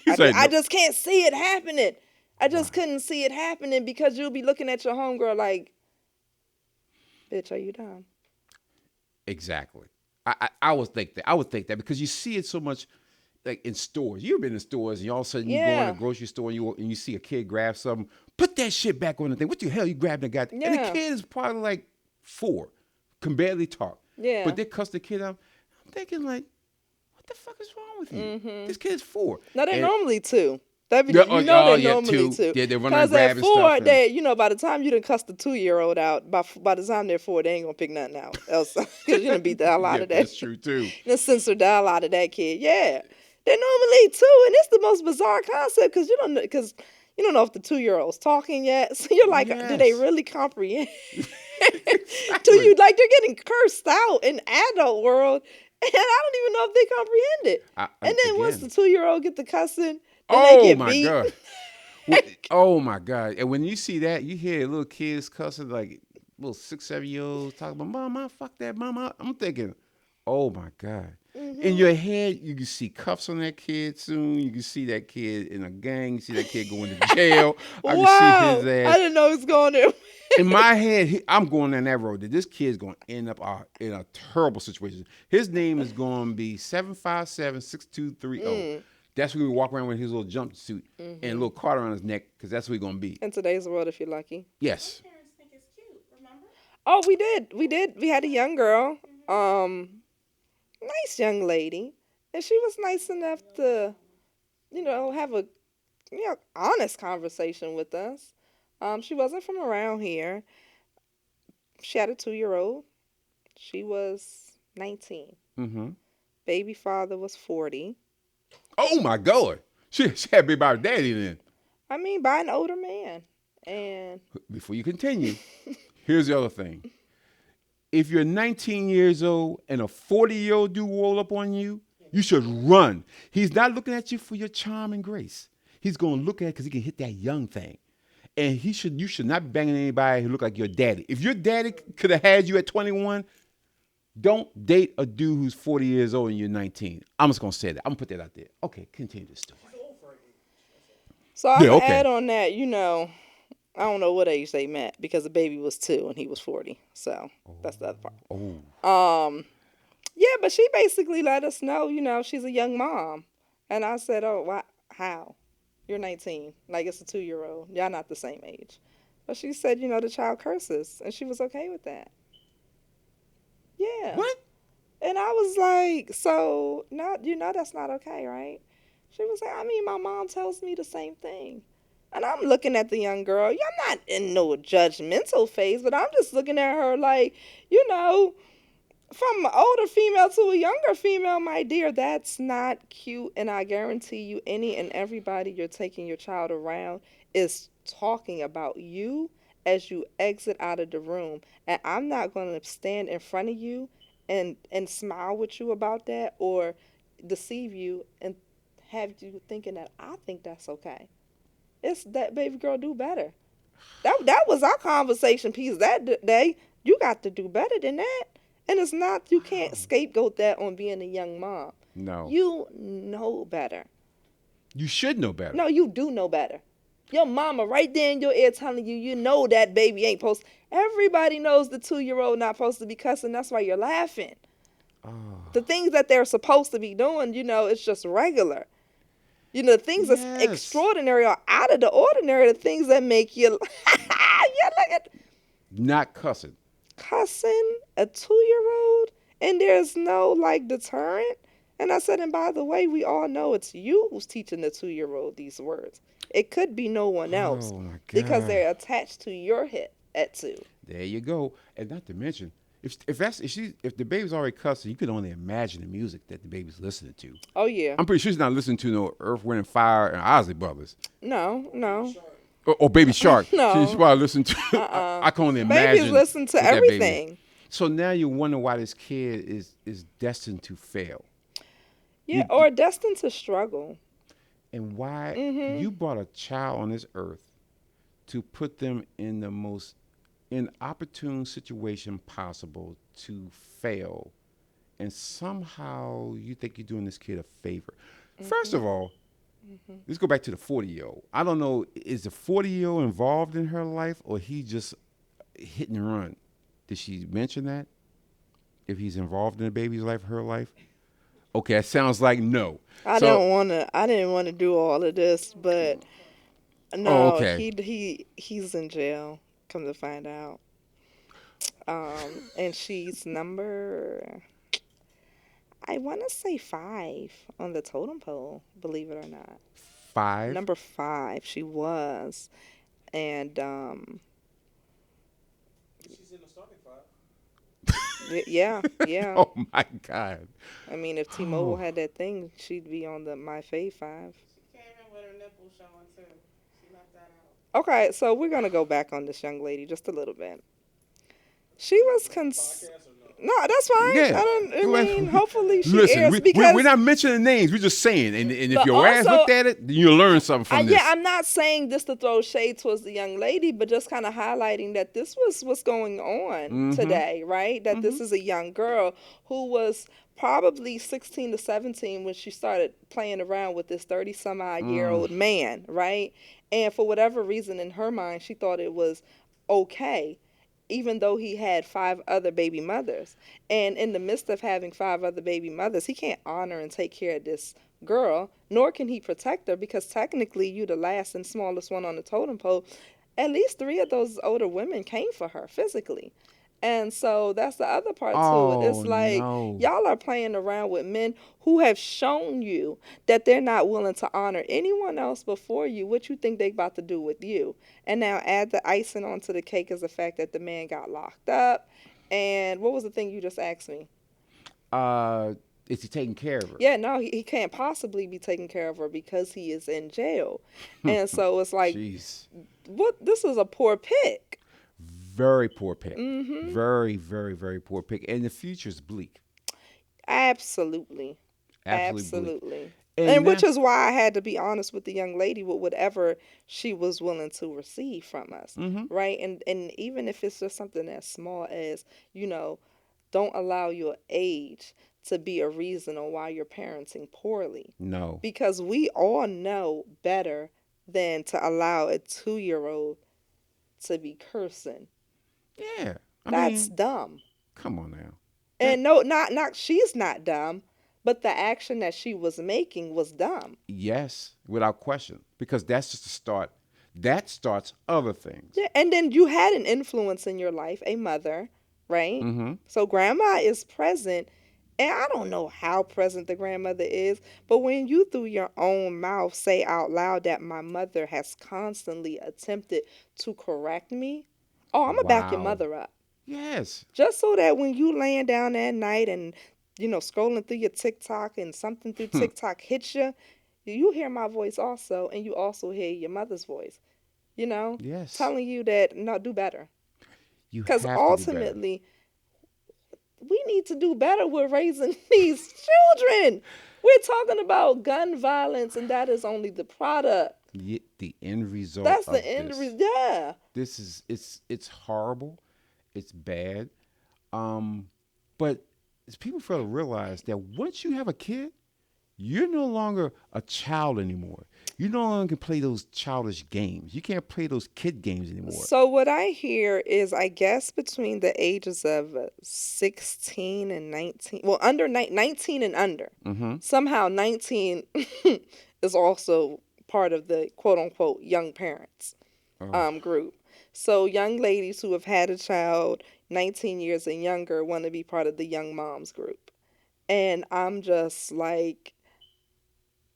S1: He's like
S2: I
S1: nope.
S2: just can't see it happening. I just
S1: Wow,
S2: couldn't see it happening because you'll be looking at your homegirl like, bitch, are you dumb?
S1: exactly. I would think that. I would think that because you see it so much like in stores. You've been in stores and all of a sudden you go in a
S2: Yeah,
S1: grocery store and you see a kid grab something, put that shit back on the thing. What the hell you grabbing the guy? And the
S2: yeah,
S1: kid is probably like 4, can barely talk. But
S2: yeah.
S1: they cuss the kid out. I'm thinking like, what the fuck is wrong with you?
S2: Mm-hmm.
S1: This kid's 4.
S2: No, they're
S1: And
S2: normally two. That be
S1: yeah,
S2: the,
S1: oh,
S2: you know
S1: oh
S2: they're
S1: yeah,
S2: normally
S1: 2.
S2: two.
S1: Yeah, they're running around
S2: Cause at
S1: grabbing stuff
S2: 4,
S1: and
S2: they by the time you done cuss the 2 year old out, by the time they're 4, they ain't gonna pick nothing out else. Cause you done beat the hell out
S1: yeah,
S2: of that.
S1: that's true too.
S2: You done censor the hell out of that kid. Yeah, they're normally two, and it's the most bizarre concept because you don't know if the 2 year old's talking yet. So you're like, do they
S1: Yes.
S2: really comprehend? Do
S1: Exactly.
S2: you like they're getting cursed out in adult world, and I don't even know if they comprehend it. And then once the
S1: Again.
S2: 2 year old get the cussing, then they
S1: Oh
S2: get
S1: my
S2: beat.
S1: god. Oh my god! And when you see that, you hear little kids cussing like little 6, 7 year olds talking about mama, fuck that mama. I'm thinking, oh my god! In
S2: Hmm.
S1: your head, you can see cuffs on that kid soon. You can see that kid in a gang. You see that kid going to jail. I can see his
S2: Wow, I
S1: ass.
S2: didn't know it was going there.
S1: In my head, I'm going down that road. That this kid's going to end up in a terrible situation. His name is going to be 757-6230.
S2: Mm,
S1: That's when we walk around with his little jumpsuit and a
S2: hmm.
S1: little card around his neck because that's what he's going to be.
S2: In today's world, if you're lucky.
S1: Yes.
S2: Oh, we did. We had a young girl, nice young lady, and she was nice enough to, have a honest conversation with us. She wasn't from around here. She had a 2 year old. She was 19.
S1: Mm-hmm.
S2: Baby father was 40.
S1: Oh my God. She had to be about her daddy then.
S2: I mean, by an older man. And
S1: Before you continue, here's the other thing. If you're 19 years old and a 40-year-old dude roll up on you, you should run. He's not looking at you for your charm and grace. He's going to look at it because he can hit that young thing. And you should not be banging anybody who look like your daddy. If your daddy could have had you at 21, don't date a dude who's 40 years old and you're 19. I'm just going to say that. I'm going to put that out there. Okay, continue the story.
S2: so I'm
S1: Yeah,
S2: going to
S1: okay.
S2: add on that, I don't know what age they met because the baby was 2 and he was 40. So that's the other
S1: Oh.
S2: part. Yeah, but she basically let us know, she's a young mom. And I said, oh, why, how? You're 19. Like, it's a 2 year old. Y'all not the same age. But she said, the child curses. And she was okay with that. Yeah.
S1: What?
S2: And I was like, so, not, that's not okay, right? She was like, I mean, my mom tells me the same thing. And I'm looking at the young girl. Yeah, I'm not in no judgmental phase, but I'm just looking at her like, from an older female to a younger female, my dear, that's not cute. And I guarantee you, any and everybody you're taking your child around is talking about you as you exit out of the room. And I'm not going to stand in front of you and smile with you about that or deceive you and have you thinking that I think that's okay. It's that baby girl do better. That was our conversation piece that day. You got to do better than that. And it's not you can't
S1: Wow.
S2: scapegoat that on being a young mom.
S1: No.
S2: You know better.
S1: You should know better.
S2: No, you do know better. Your mama right there in your ear telling you, you know that baby ain't supposed. Everybody knows the 2-year-old not supposed to be cussing. That's why you're laughing.
S1: Oh.
S2: The things that they're supposed to be doing, it's just regular. The things that's
S1: Yes.
S2: extraordinary or out of the ordinary, the things that make you, you look at
S1: Not cussing.
S2: cussing a 2-year-old, and there's no like deterrent. And I said, and by the way, we all know it's you who's teaching the 2-year-old these words. It could be no one else
S1: Oh my
S2: because
S1: God.
S2: they're attached to your hip at 2.
S1: There you go. And not to mention, if the baby's already cussing, you can only imagine the music that the baby's listening to.
S2: Oh yeah.
S1: I'm pretty sure she's not listening to no Earth, Wind and Fire and Ozzy Brothers
S2: No, no,
S1: or Baby Shark. She's
S2: no.
S1: probably listening to.
S2: Uh-uh.
S1: I can only
S2: Babies
S1: imagine
S2: listen to
S1: what that baby is.
S2: everything.
S1: So now you wonder why this kid is destined to fail.
S2: Yeah, or destined to struggle.
S1: And why
S2: Mm-hmm.
S1: you brought a child on this earth to put them in the most inopportune situation possible to fail, and somehow you think you're doing this kid a favor. First of all, let's go back to the 40-year-old. I don't know, is the 40-year-old involved in her life or he just hit and run? Did she mention that? If he's involved in the baby's life, her life? Okay, that sounds like no.
S2: I
S1: So,
S2: didn't want to do all of this, but
S1: oh,
S2: no,
S1: okay.
S2: he's in jail. Come to find out, and she's number, I want to say 5 on the totem pole. Believe it or not,
S1: 5.
S2: number 5 she was, and
S3: She's in the starting 5.
S2: yeah, yeah.
S1: Oh my God.
S2: I mean, if T-Mobile
S1: Oh,
S2: had that thing, she'd be on the My Fave 5.
S4: She came in with her nipples showing too. She left that out.
S2: Okay, so we're gonna go back on this young lady just a little bit. She was
S3: Podcast or no?
S2: No, that's fine.
S1: yeah.
S2: I mean, hopefully she
S1: Listen,
S2: airs
S1: we're
S2: because.
S1: not mentioning names. We're just saying. And if
S2: But
S1: your ass
S2: also,
S1: looked at it, then you'll learn something from this.
S2: yeah, I'm not saying this to throw shade towards the young lady, but just kind of highlighting that this was what's going on today, right? That this is a young girl who was probably 16 to 17 when she started playing around with this 30 some odd year old man, right? And for whatever reason in her mind, she thought it was okay, even though he had 5 other baby mothers. And in the midst of having 5 other baby mothers, he can't honor and take care of this girl, nor can he protect her because technically you the last and smallest one on the totem pole. At least 3 of those older women came for her physically. And so that's the other part to it.
S1: Oh
S2: It's like
S1: no.
S2: y'all are playing around with men who have shown you that they're not willing to honor anyone else before you. What you think they about to do with you? And now add the icing onto the cake is the fact that the man got locked up. And what was the thing you just asked me?
S1: Is he taking care of her?
S2: Yeah, no, he can't possibly be taking care of her because he is in jail. And so it's like,
S1: Jeez.
S2: what? This is a poor pick.
S1: Very poor pick. Very, very, very poor pick. And the future's bleak.
S2: Absolutely.
S1: Absolutely bleak.
S2: Absolutely.
S1: And
S2: And which
S1: now-
S2: is why I had to be honest with the young lady with whatever she was willing to receive from us. Right? And even if it's just something as small as, don't allow your age to be a reason on why you're parenting poorly.
S1: No.
S2: Because we all know better than to allow a 2-year-old to be cursing.
S1: Yeah.
S2: That's dumb.
S1: Come on now.
S2: And no, not she's not dumb, but the action that she was making was dumb.
S1: Yes, without question. Because that's just a start. That starts other things.
S2: Yeah, and then you had an influence in your life, a mother, right? So grandma is present, and I don't know how present the grandmother is, but when you through your own mouth say out loud that my mother has constantly attempted to correct me, oh, I'm gonna back your
S1: Wow.
S2: mother up.
S1: Yes.
S2: Just so that when you laying down at night and, scrolling through your TikTok and something through TikTok hits you, you hear my voice also, and you also hear your mother's voice,
S1: Yes.
S2: telling you that, no, do better.
S1: You
S2: Because
S1: have to do better.
S2: ultimately, we need to do better with raising these children. We're talking about gun violence, and that is only the product.
S1: The end result.
S2: That's
S1: of
S2: the end
S1: this.
S2: result. Yeah.
S1: This is it's horrible. It's bad. But people fail to realize that once you have a kid, you're no longer a child anymore. You no longer can play those childish games. You can't play those kid games anymore.
S2: So what I hear is, I guess between the ages of 16 and 19, well, 19 and under,
S1: Mm-hmm.
S2: somehow 19 is also part of the quote unquote young parents
S1: Oh,
S2: group. So young ladies who have had a child 19 years and younger want to be part of the young moms group. And I'm just like,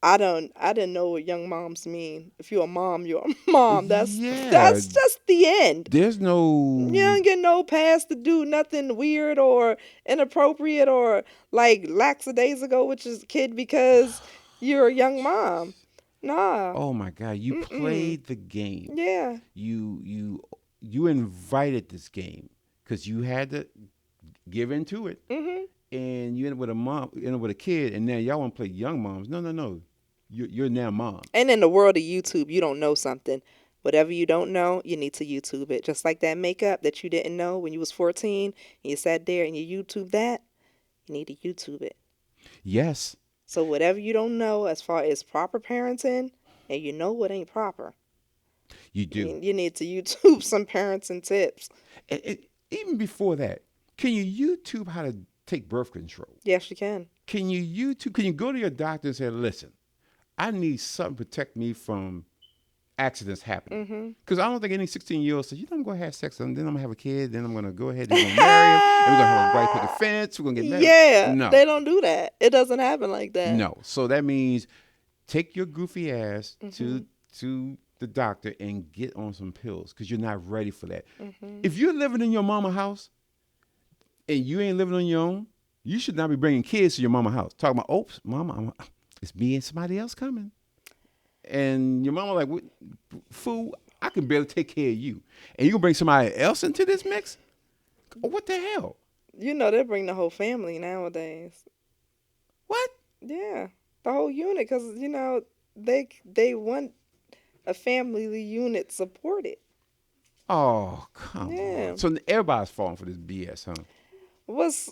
S2: I didn't know what young moms mean. If you're a mom, you're a mom.
S1: yeah.
S2: That's just the end.
S1: There's
S2: You
S1: no.
S2: don't get no pass to do nothing weird or inappropriate or like lackadaisical, which is kid, because you're a young mom. Nah.
S1: Oh my God! You
S2: Mm-mm.
S1: played the game.
S2: Yeah.
S1: You invited this game because you had to give into it,
S2: Mhm.
S1: and you end up with a mom, you end up with a kid, and now y'all want to play young moms. No, no, no. You're now moms.
S2: And in the world of YouTube, you don't know something. Whatever you don't know, you need to YouTube it. Just like that makeup that you didn't know when you was 14, and you sat there and you YouTube that, you need to YouTube it.
S1: Yes,
S2: So whatever you don't know as far as proper parenting, and you know what ain't proper,
S1: you do.
S2: you need to YouTube some parenting tips.
S1: Even before that, can you YouTube how to take birth control?
S2: Yes, you can.
S1: Can you YouTube? Can you go to your doctor and say, "Listen, I need something to protect me from accidents happening"?
S2: Mhm.
S1: Because I don't think any 16-year-old says, "You know, I'm going to have sex, and then I'm going to have a kid, then I'm going to go ahead and we're going to marry him, and we're going to have a white picket fence, we're going to get married."
S2: Yeah,
S1: No,
S2: they don't do that. It doesn't happen like that.
S1: no. So that means take your goofy ass
S2: Mhm.
S1: to the doctor and get on some pills because you're not ready for that.
S2: Mhm.
S1: If you're living in your mama house and you ain't living on your own, you should not be bringing kids to your mama house. Talking about, oops, mama, it's me and somebody else coming. And your mama like, fool, I can barely take care of you. And you gonna bring somebody else into this mix? What the hell?
S2: You know they bring the whole family nowadays.
S1: What?
S2: Yeah, the whole unit, because they want a family unit supported.
S1: Oh, come
S2: Yeah,
S1: on. So everybody's falling for this BS, huh?
S2: what's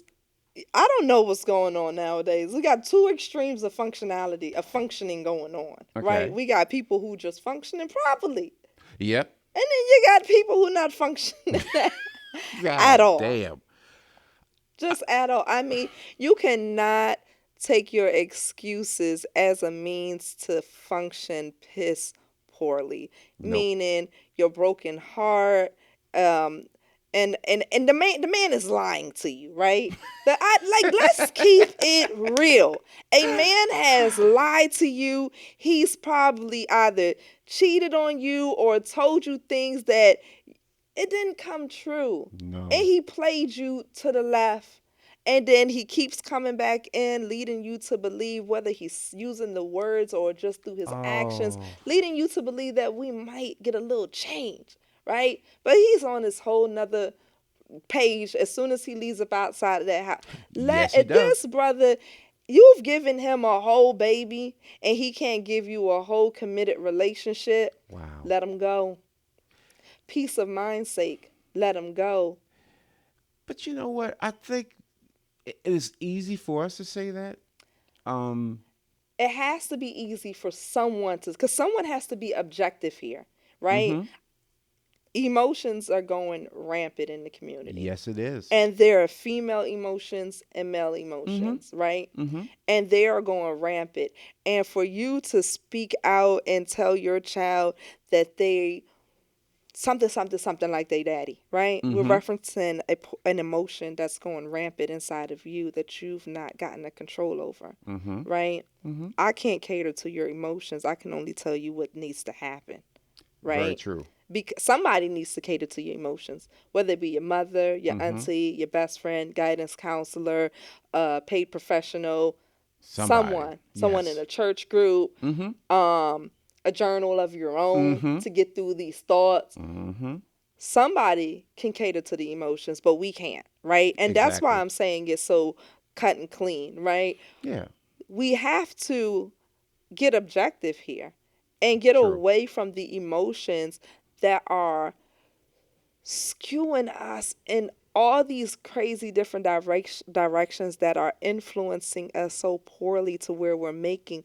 S2: I don't know what's going on nowadays. We got two extremes of functioning going on, right?
S1: Okay.
S2: We got people who just functioning properly,
S1: Yep.
S2: and then you got people who not functioning at
S1: God
S2: all.
S1: damn.
S2: Just at all. I mean, you cannot take your excuses as a means to function piss poorly,
S1: Nope.
S2: meaning your broken heart, um, and the man is lying to you, right? Let's keep it real. A man has lied to you. He's probably either cheated on you or told you things that it didn't come true. And
S1: No.
S2: he played you to the left. And then he keeps coming back in, leading you to believe, whether he's using the words or just through his actions,
S1: Oh.
S2: leading you to believe that we might get a little change, right? But he's on this whole nother page as soon as he leaves up outside of that house.
S1: Yes, he does.
S2: This brother, you've given him a whole baby and he can't give you a whole committed relationship.
S1: Wow.
S2: Let him go. Peace of mind's sake, let him go.
S1: But you know what? I think it is easy for us to say that. Um,
S2: It has to be easy for someone to, because someone has to be objective here, right?
S1: mm-hmm.
S2: Emotions are going rampant in the community.
S1: Yes, it is.
S2: And there are female emotions and male
S1: Mm-hmm.
S2: emotions, right?
S1: Mm-hmm.
S2: And they are going rampant. And for you to speak out and tell your child that they something, something, something like they daddy, right? We're
S1: Mm-hmm.
S2: referencing an emotion that's going rampant inside of you that you've not gotten a control over,
S1: Mm-hmm.
S2: right?
S1: Mm-hmm.
S2: I can't cater to your emotions. I can only tell you what needs to happen,
S1: Very
S2: right?
S1: true.
S2: Because somebody needs to cater to your emotions, whether it be your mother, your
S1: Mm-hmm.
S2: auntie, your best friend, guidance counselor, paid professional,
S1: Somebody.
S2: someone in
S1: Yes.
S2: a church group,
S1: Mm-hmm.
S2: a journal of your own
S1: Mm-hmm.
S2: to get through these thoughts.
S1: Mm-hmm.
S2: Somebody can cater to the emotions, but we can't, right? And that's why
S1: Exactly.
S2: I'm saying it's so cut and clean, right?
S1: Yeah.
S2: We have to get objective here and get
S1: True.
S2: away from the emotions that are skewing us in all these crazy different directions that are influencing us so poorly to where we're making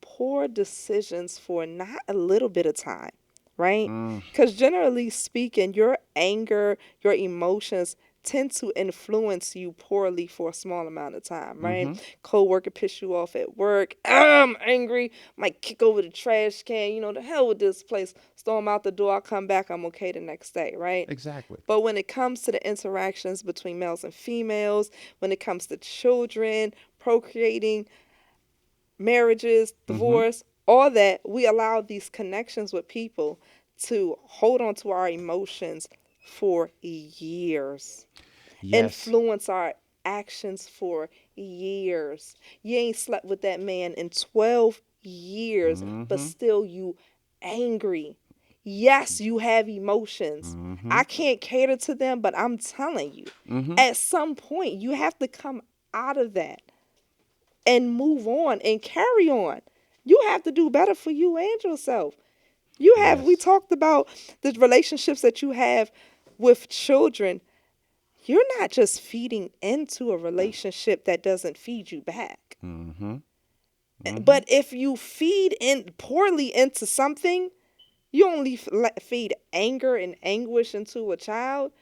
S2: poor decisions for not a little bit of time, right? Because generally speaking, your anger, your emotions tend to influence you poorly for a small amount of time, right? Coworker piss you off at work. I'm angry. Might kick over the trash can. The hell with this place. Storm out the door. I'll come back. I'm okay the next day, right?
S1: Exactly.
S2: But when it comes to the interactions between males and females, when it comes to children, procreating, marriages, divorce, all that, we allow these connections with people to hold on to our emotions for years,
S1: Yes.
S2: influence our actions for years. You ain't slept with that man in 12 years, but still you angry. Yes, you have emotions. I can't cater to them, but I'm telling you, at some point, you have to come out of that and move on and carry on. You have to do better for you and yourself. We
S1: Yes.
S2: talked about the relationships that you have with children. You're not just feeding into a relationship that doesn't feed you back. But if you feed in poorly into something, you only feed anger and anguish into a child,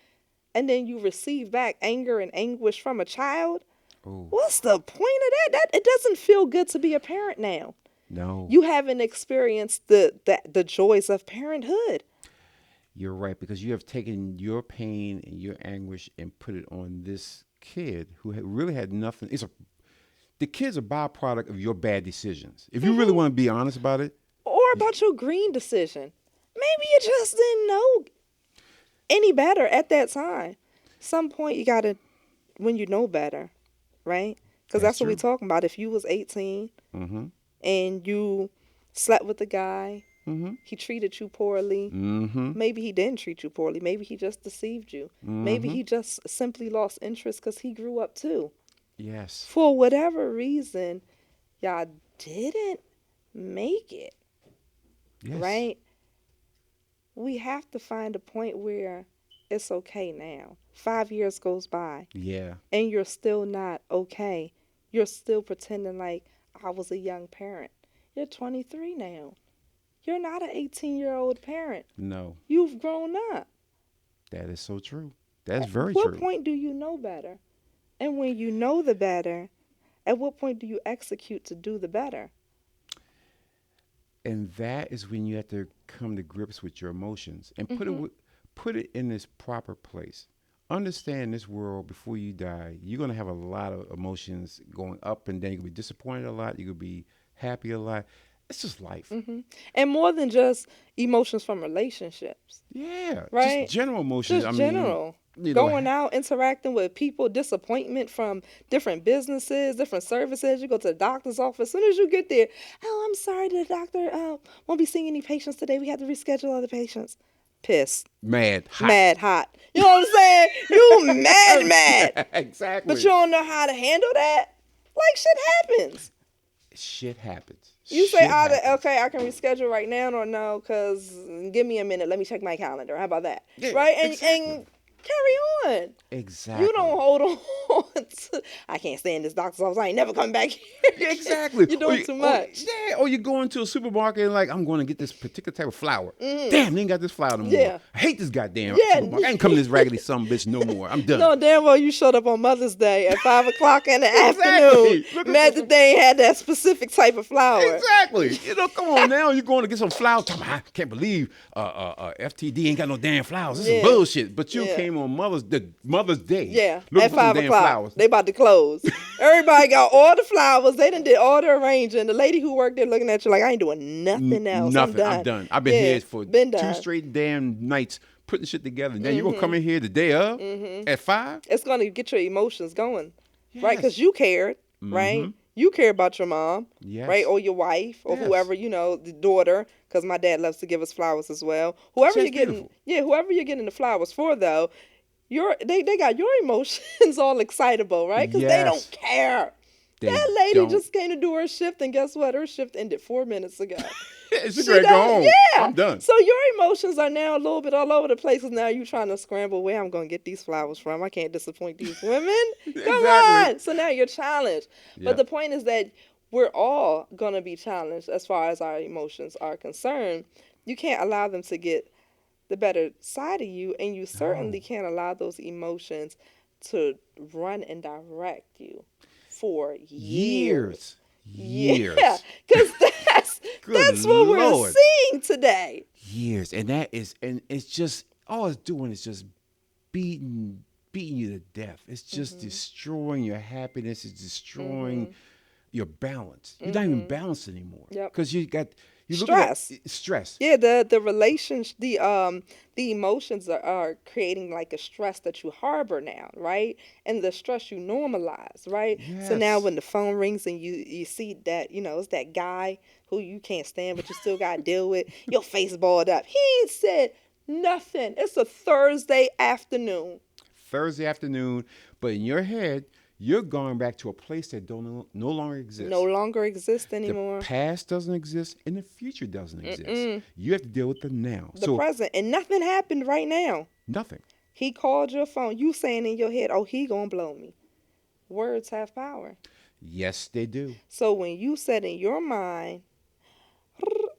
S2: and then you receive back anger and anguish from a child.
S1: Oh,
S2: What's the point of that? That it doesn't feel good to be a parent now.
S1: no.
S2: You haven't experienced the joys of parenthood.
S1: You're right, because you have taken your pain and your anguish and put it on this kid who really had nothing. The kid's a byproduct of your bad decisions. If you really want to be honest about it,
S2: Or about your green decision. Maybe you just didn't know any better at that time. Some point you gotta, when you know better, right? Because
S1: That's
S2: that's what we're
S1: true.
S2: talking about. If you was 18 and you slept with a guy, he treated you poorly. Maybe he didn't treat you poorly. Maybe he just deceived you. Maybe he just simply lost interest because he grew up too.
S1: yes,
S2: For whatever reason, y'all didn't make it,
S1: yes,
S2: right? We have to find a point where it's okay now. 5 years goes by
S1: yeah,
S2: and you're still not okay. You're still pretending like I was a young parent. You're 23 now. You're not an 18-year-old parent.
S1: no,
S2: You've grown up.
S1: that is so true. That's
S2: At
S1: very
S2: what
S1: true.
S2: point do you know better? And when you know the better, at what point do you execute to do the better?
S1: And that is when you have to come to grips with your emotions and put it in this proper place. Understand this world before you die. You're gonna have a lot of emotions going up and down. You're gonna be disappointed a lot. You're gonna be happy a lot. It's just life.
S2: And more than just emotions from relationships,
S1: Yeah, just
S2: right?
S1: general emotions.
S2: Just
S1: I mean,
S2: general.
S1: you know,
S2: Going out, interacting with people, disappointment from different businesses, different services. You go to the doctor's office. As soon as you get there, oh, I'm sorry, the doctor won't be seeing any patients today. We have to reschedule other patients. Pissed.
S1: mad, hot.
S2: Mad, hot. You know what I'm saying? You mad, mad.
S1: Yeah, exactly.
S2: But you don't know how to handle that? Like, shit happens.
S1: Shit happens.
S2: You say
S1: Shit
S2: either,
S1: happens.
S2: okay, I can reschedule right now or no, because give me a minute. Let me check my calendar. How about that?
S1: Yeah,
S2: Right? And,
S1: exactly.
S2: and carry on.
S1: Exactly.
S2: You don't hold on to, I can't stay in this doctor's office. I ain't never coming back here.
S1: Yeah, exactly.
S2: You're doing too much.
S1: Or you go into a supermarket and like, I'm going to get this particular type of flour. Damn, they ain't got this flour no more.
S2: Yeah.
S1: I hate this goddamn
S2: Yeah.
S1: supermarket. I ain't coming to this raggedy son of a bitch no more. I'm done.
S2: No, damn well you showed up on Mother's Day at 5 o'clock in the
S1: Exactly.
S2: afternoon.
S1: Look
S2: Mad
S1: at
S2: that they ain't had that specific type of flour.
S1: Exactly. Come on now. You're going to get some flour. I can't believe FTD ain't got no damn flowers. This
S2: Yeah.
S1: is bullshit. But you
S2: Yeah.
S1: came on Mother's Day.
S2: Yeah,
S1: Looking
S2: at
S1: for some
S2: 5
S1: damn
S2: o'clock.
S1: flowers.
S2: They about to close. Everybody got all the flowers. They done did all the arranging. The lady who worked there looking at you like, I ain't doing nothing else.
S1: Nothing.
S2: I'm done.
S1: I've been here for
S2: been
S1: 2
S2: done.
S1: straight damn nights putting shit together. And then you gonna come in here the day of at 5?
S2: It's going to get your emotions going, right?
S1: Yes.
S2: Because you cared, right? You care about your mom,
S1: Yes.
S2: right? Or your wife, or
S1: Yes.
S2: whoever, the daughter, because my dad loves to give us flowers as well. Whoever
S1: That's
S2: you're getting,
S1: beautiful.
S2: whoever you're getting the flowers for, though, they got your emotions all excitable, right? Because they
S1: Yes.
S2: don't care.
S1: They
S2: That lady
S1: don't.
S2: just came to do her shift, and guess what? Her shift ended 4 minutes ago.
S1: Cigarette, go home.
S2: Yeah.
S1: I'm done.
S2: So your emotions are now a little bit all over the place because now you're trying to scramble where I'm going to get these flowers from. I can't disappoint these women. Come
S1: Exactly.
S2: on. So now you're challenged. But
S1: Yep.
S2: the point is that we're all going to be challenged as far as our emotions are concerned. You can't allow them to get the better side of you, and you certainly
S1: No.
S2: can't allow those emotions to run and direct you for years.
S1: Years.
S2: Yeah,
S1: Years.
S2: because
S1: Good
S2: that's what we're
S1: Lord.
S2: seeing today.
S1: Years. And it's just, all it's doing is just beating you to death. It's just destroying your happiness. It's destroying your balance. You're not even balanced anymore.
S2: Yep.
S1: Because you look at
S2: Stress.
S1: stress.
S2: Yeah, the relationship, the emotions are creating like a stress that you harbor now, right? And the stress you normalize, right? So now
S1: Yes.
S2: when the phone rings and you see that, it's that guy who you can't stand but you still got to deal with, your face balled up. He ain't said nothing. It's a Thursday afternoon.
S1: Thursday afternoon, but in your head, you're going back to a place that don't no longer
S2: No
S1: exists.
S2: longer exist
S1: The
S2: anymore.
S1: past doesn't exist and the future doesn't exist. You have to deal with the now.
S2: The
S1: So
S2: present, and nothing happened right now.
S1: nothing.
S2: He called your phone. You saying in your head, "Oh, he gonna blow me." Words have power.
S1: Yes, they do.
S2: So when you said in your mind,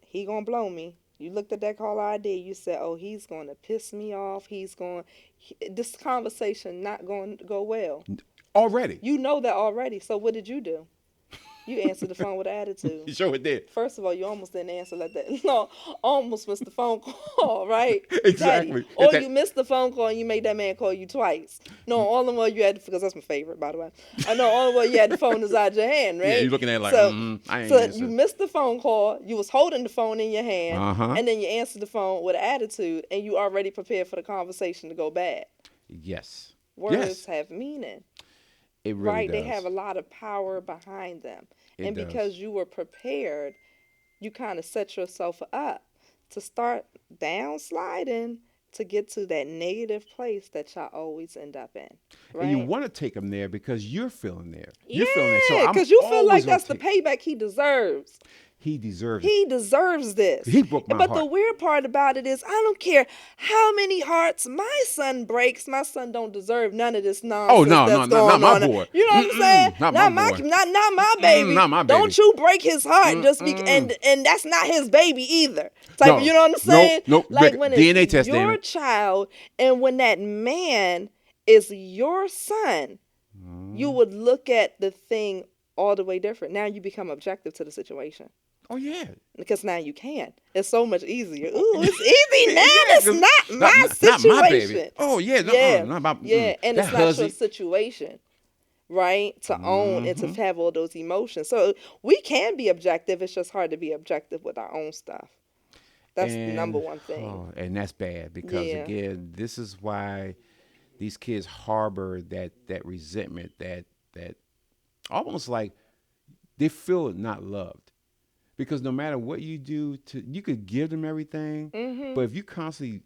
S2: he gonna blow me. You looked at that caller ID. You said, "Oh, he's gonna piss me off. This conversation not going to go well."
S1: Already.
S2: You know that already. So what did you do? You answered the phone with attitude.
S1: You sure it did.
S2: First of all, you almost didn't answer like that. No, almost missed the phone call, right?
S1: Exactly.
S2: Daddy. Or
S1: It's
S2: you missed the phone call and you made that man call you twice. No, all the more you had, because that's my favorite, by the way. I know all the more you had the phone is out your hand, right?
S1: Yeah, you're looking at it like, I ain't
S2: So
S1: answer.
S2: you missed the phone call. You was holding the phone in your hand,
S1: Uh-huh.
S2: and then you answered the phone with attitude, and you already prepared for the conversation to go bad.
S1: Yes.
S2: Words
S1: Yes.
S2: have meaning.
S1: It really
S2: Right,
S1: does.
S2: they have a lot of power behind them.
S1: It
S2: And
S1: does.
S2: because you were prepared, you kind of set yourself up to start downsliding to get to that negative place that y'all always end up in.
S1: And you
S2: Right?
S1: want to take him there because you're feeling there.
S2: Yeah,
S1: You're feeling there. So I'm
S2: because you feel
S1: always
S2: like
S1: gonna
S2: that's the
S1: take.
S2: payback he deserves.
S1: He deserves it.
S2: He deserves this.
S1: He broke my
S2: But the
S1: heart.
S2: weird part about it is, I don't care how many hearts my son breaks. My son don't deserve none of this nonsense
S1: Oh no,
S2: that's
S1: no,
S2: going
S1: not my
S2: on.
S1: boy.
S2: You know what I'm saying?
S1: Not my boy.
S2: Not my baby.
S1: Not my baby.
S2: Don't you break his heart and that's not his baby either. Type
S1: No.
S2: of, you know what I'm saying?
S1: Nope.
S2: Like when it's
S1: DNA test, damn
S2: your
S1: it.
S2: child and when that man is your son, you would look at the thing all the way different. Now you become objective to the situation.
S1: Oh yeah.
S2: Because now you can. It's so much easier. Ooh, it's easy now.
S1: Yeah,
S2: It's not my situation.
S1: Not my baby. Oh yeah.
S2: Yeah,
S1: Not my.
S2: yeah, and
S1: that
S2: it's not your
S1: hussy.
S2: situation, right? To own and to have all those emotions. So we can be objective. It's just hard to be objective with our own stuff. That's the number one thing.
S1: And that's bad because
S2: Yeah.
S1: again, this is why these kids harbor that resentment, that almost like they feel not loved. Because no matter what you do, you could give them everything, but if you constantly,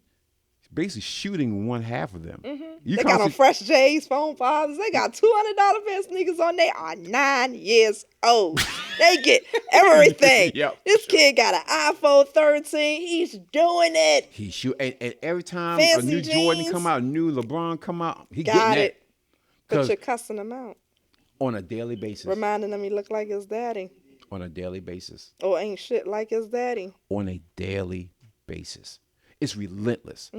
S1: basically shooting one half of them, you
S2: They got on fresh J's, phone fathers. They got $200 pair of sneakers on. They are 9 years old. They get everything.
S1: Yep.
S2: This kid got an iPhone 13. He's doing it.
S1: He shoot, and every time a
S2: Fancy
S1: new Jordan
S2: jeans.
S1: come out, new LeBron come out, he
S2: Got
S1: getting
S2: it.
S1: that.
S2: But
S1: 'Cause
S2: you're cussing him out,
S1: on a daily basis,
S2: reminding him he look like his daddy,
S1: on a daily basis,
S2: or ain't shit like his daddy.
S1: on a daily basis, it's relentless.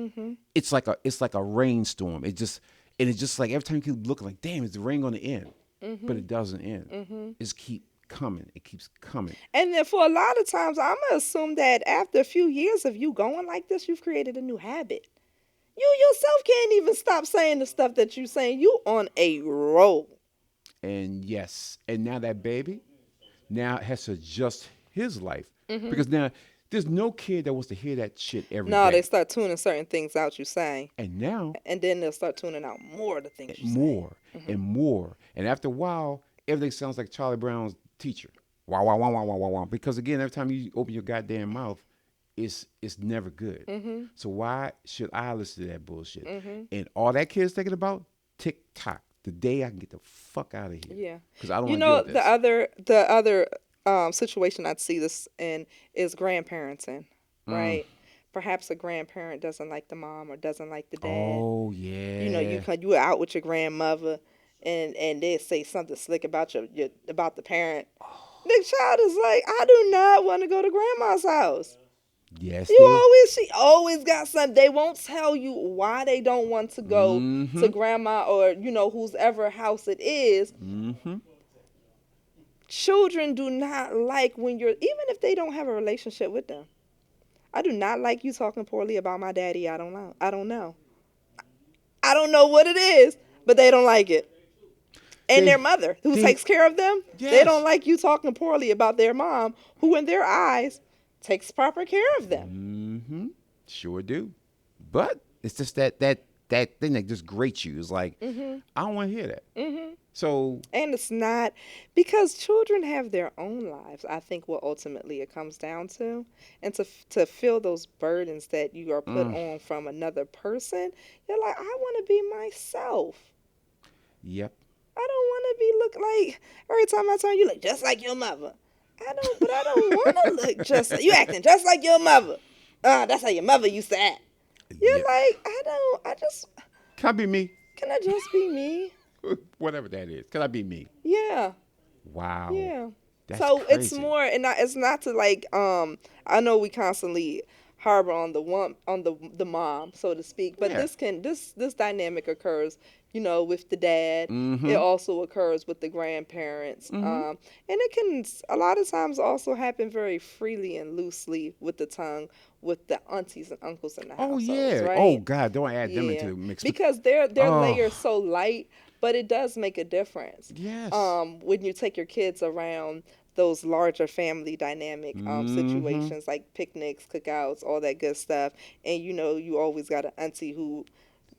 S1: It's like a rainstorm. It's just like every time you keep looking like, damn, is the rain going to end? But it doesn't end. It's keep coming. It keeps coming.
S2: And then for a lot of times, I'm gonna assume that after a few years of you going like this, you've created a new habit. You yourself can't even stop saying the stuff that you saying. You on a roll.
S1: And yes, and now that baby now has to adjust his life because now there's no kid that wants to hear that shit every
S2: No,
S1: day.
S2: they start tuning certain things out you saying,
S1: And now
S2: and then they'll start tuning out more of the things you say.
S1: more and more, and after a while, everything sounds like Charlie Brown's teacher. Wow, wow, wow, wow, wow, wow, wow. Because again, every time you open your goddamn mouth, it's never good. So why should I listen to that bullshit? And all that kid's thinking about, TikTok. The day I can get the fuck out of here.
S2: Yeah.
S1: Because I don't
S2: You
S1: want to deal
S2: know
S1: with this.
S2: the other situation I'd see this in is grandparenting,
S1: Mm.
S2: right? Perhaps a grandparent doesn't like the mom or doesn't like the dad.
S1: Oh
S2: You know,
S1: yeah.
S2: you out with your grandmother, and they say something slick about your about the parent. The child is like, I do not want to go to grandma's house.
S1: Yes,
S2: You
S1: they.
S2: always, she always got something. They won't tell you why they don't want to go to
S1: Mm-hmm.
S2: grandma or whose ever house it is.
S1: Mm-hmm.
S2: Children do not like when you're, even if they don't have a relationship with them. I do not like you talking poorly about my daddy. I don't know. I don't know. I don't know what it is, but they don't like it. And their
S1: They.
S2: mother, who
S1: They.
S2: takes care of them, they don't
S1: Yes.
S2: like you talking poorly about their mom, who in their eyes takes proper care of them.
S1: Mm-hmm. Sure do. But it's just that thing that just grates you. It's like I don't want to hear that. So
S2: And it's not because children have their own lives. I think what ultimately it comes down to, and to feel those burdens that you are put
S1: mm,
S2: on from another person, you're like, I want to be myself.
S1: yep.
S2: I don't want to be look like every time I turn you look just like your mother. But I don't want to look just like you acting just like your mother. That's how your mother used to act. You're
S1: Yep.
S2: like, I don't. I just
S1: Can I be me?
S2: can I just be me?
S1: Whatever that is. Can I be me?
S2: Yeah.
S1: Wow.
S2: Yeah.
S1: That's
S2: So it's
S1: crazy.
S2: more, and it's not to like. I know we constantly harbor on the one on the mom, so to speak, but
S1: Yeah.
S2: this dynamic occurs, with the dad. It
S1: Mm-hmm.
S2: also occurs with the grandparents,
S1: Mm-hmm.
S2: and it can a lot of times also happen very freely and loosely with the tongue with the aunties and uncles in the
S1: Oh
S2: households,
S1: yeah. Oh
S2: right?
S1: God, don't add them into
S2: Yeah,
S1: the mix.
S2: because their
S1: Oh
S2: layer is so light, but it does make a difference.
S1: yes.
S2: When you take your kids around those larger family dynamic
S1: Mm-hmm.
S2: situations like picnics, cookouts, all that good stuff, and you always got an auntie who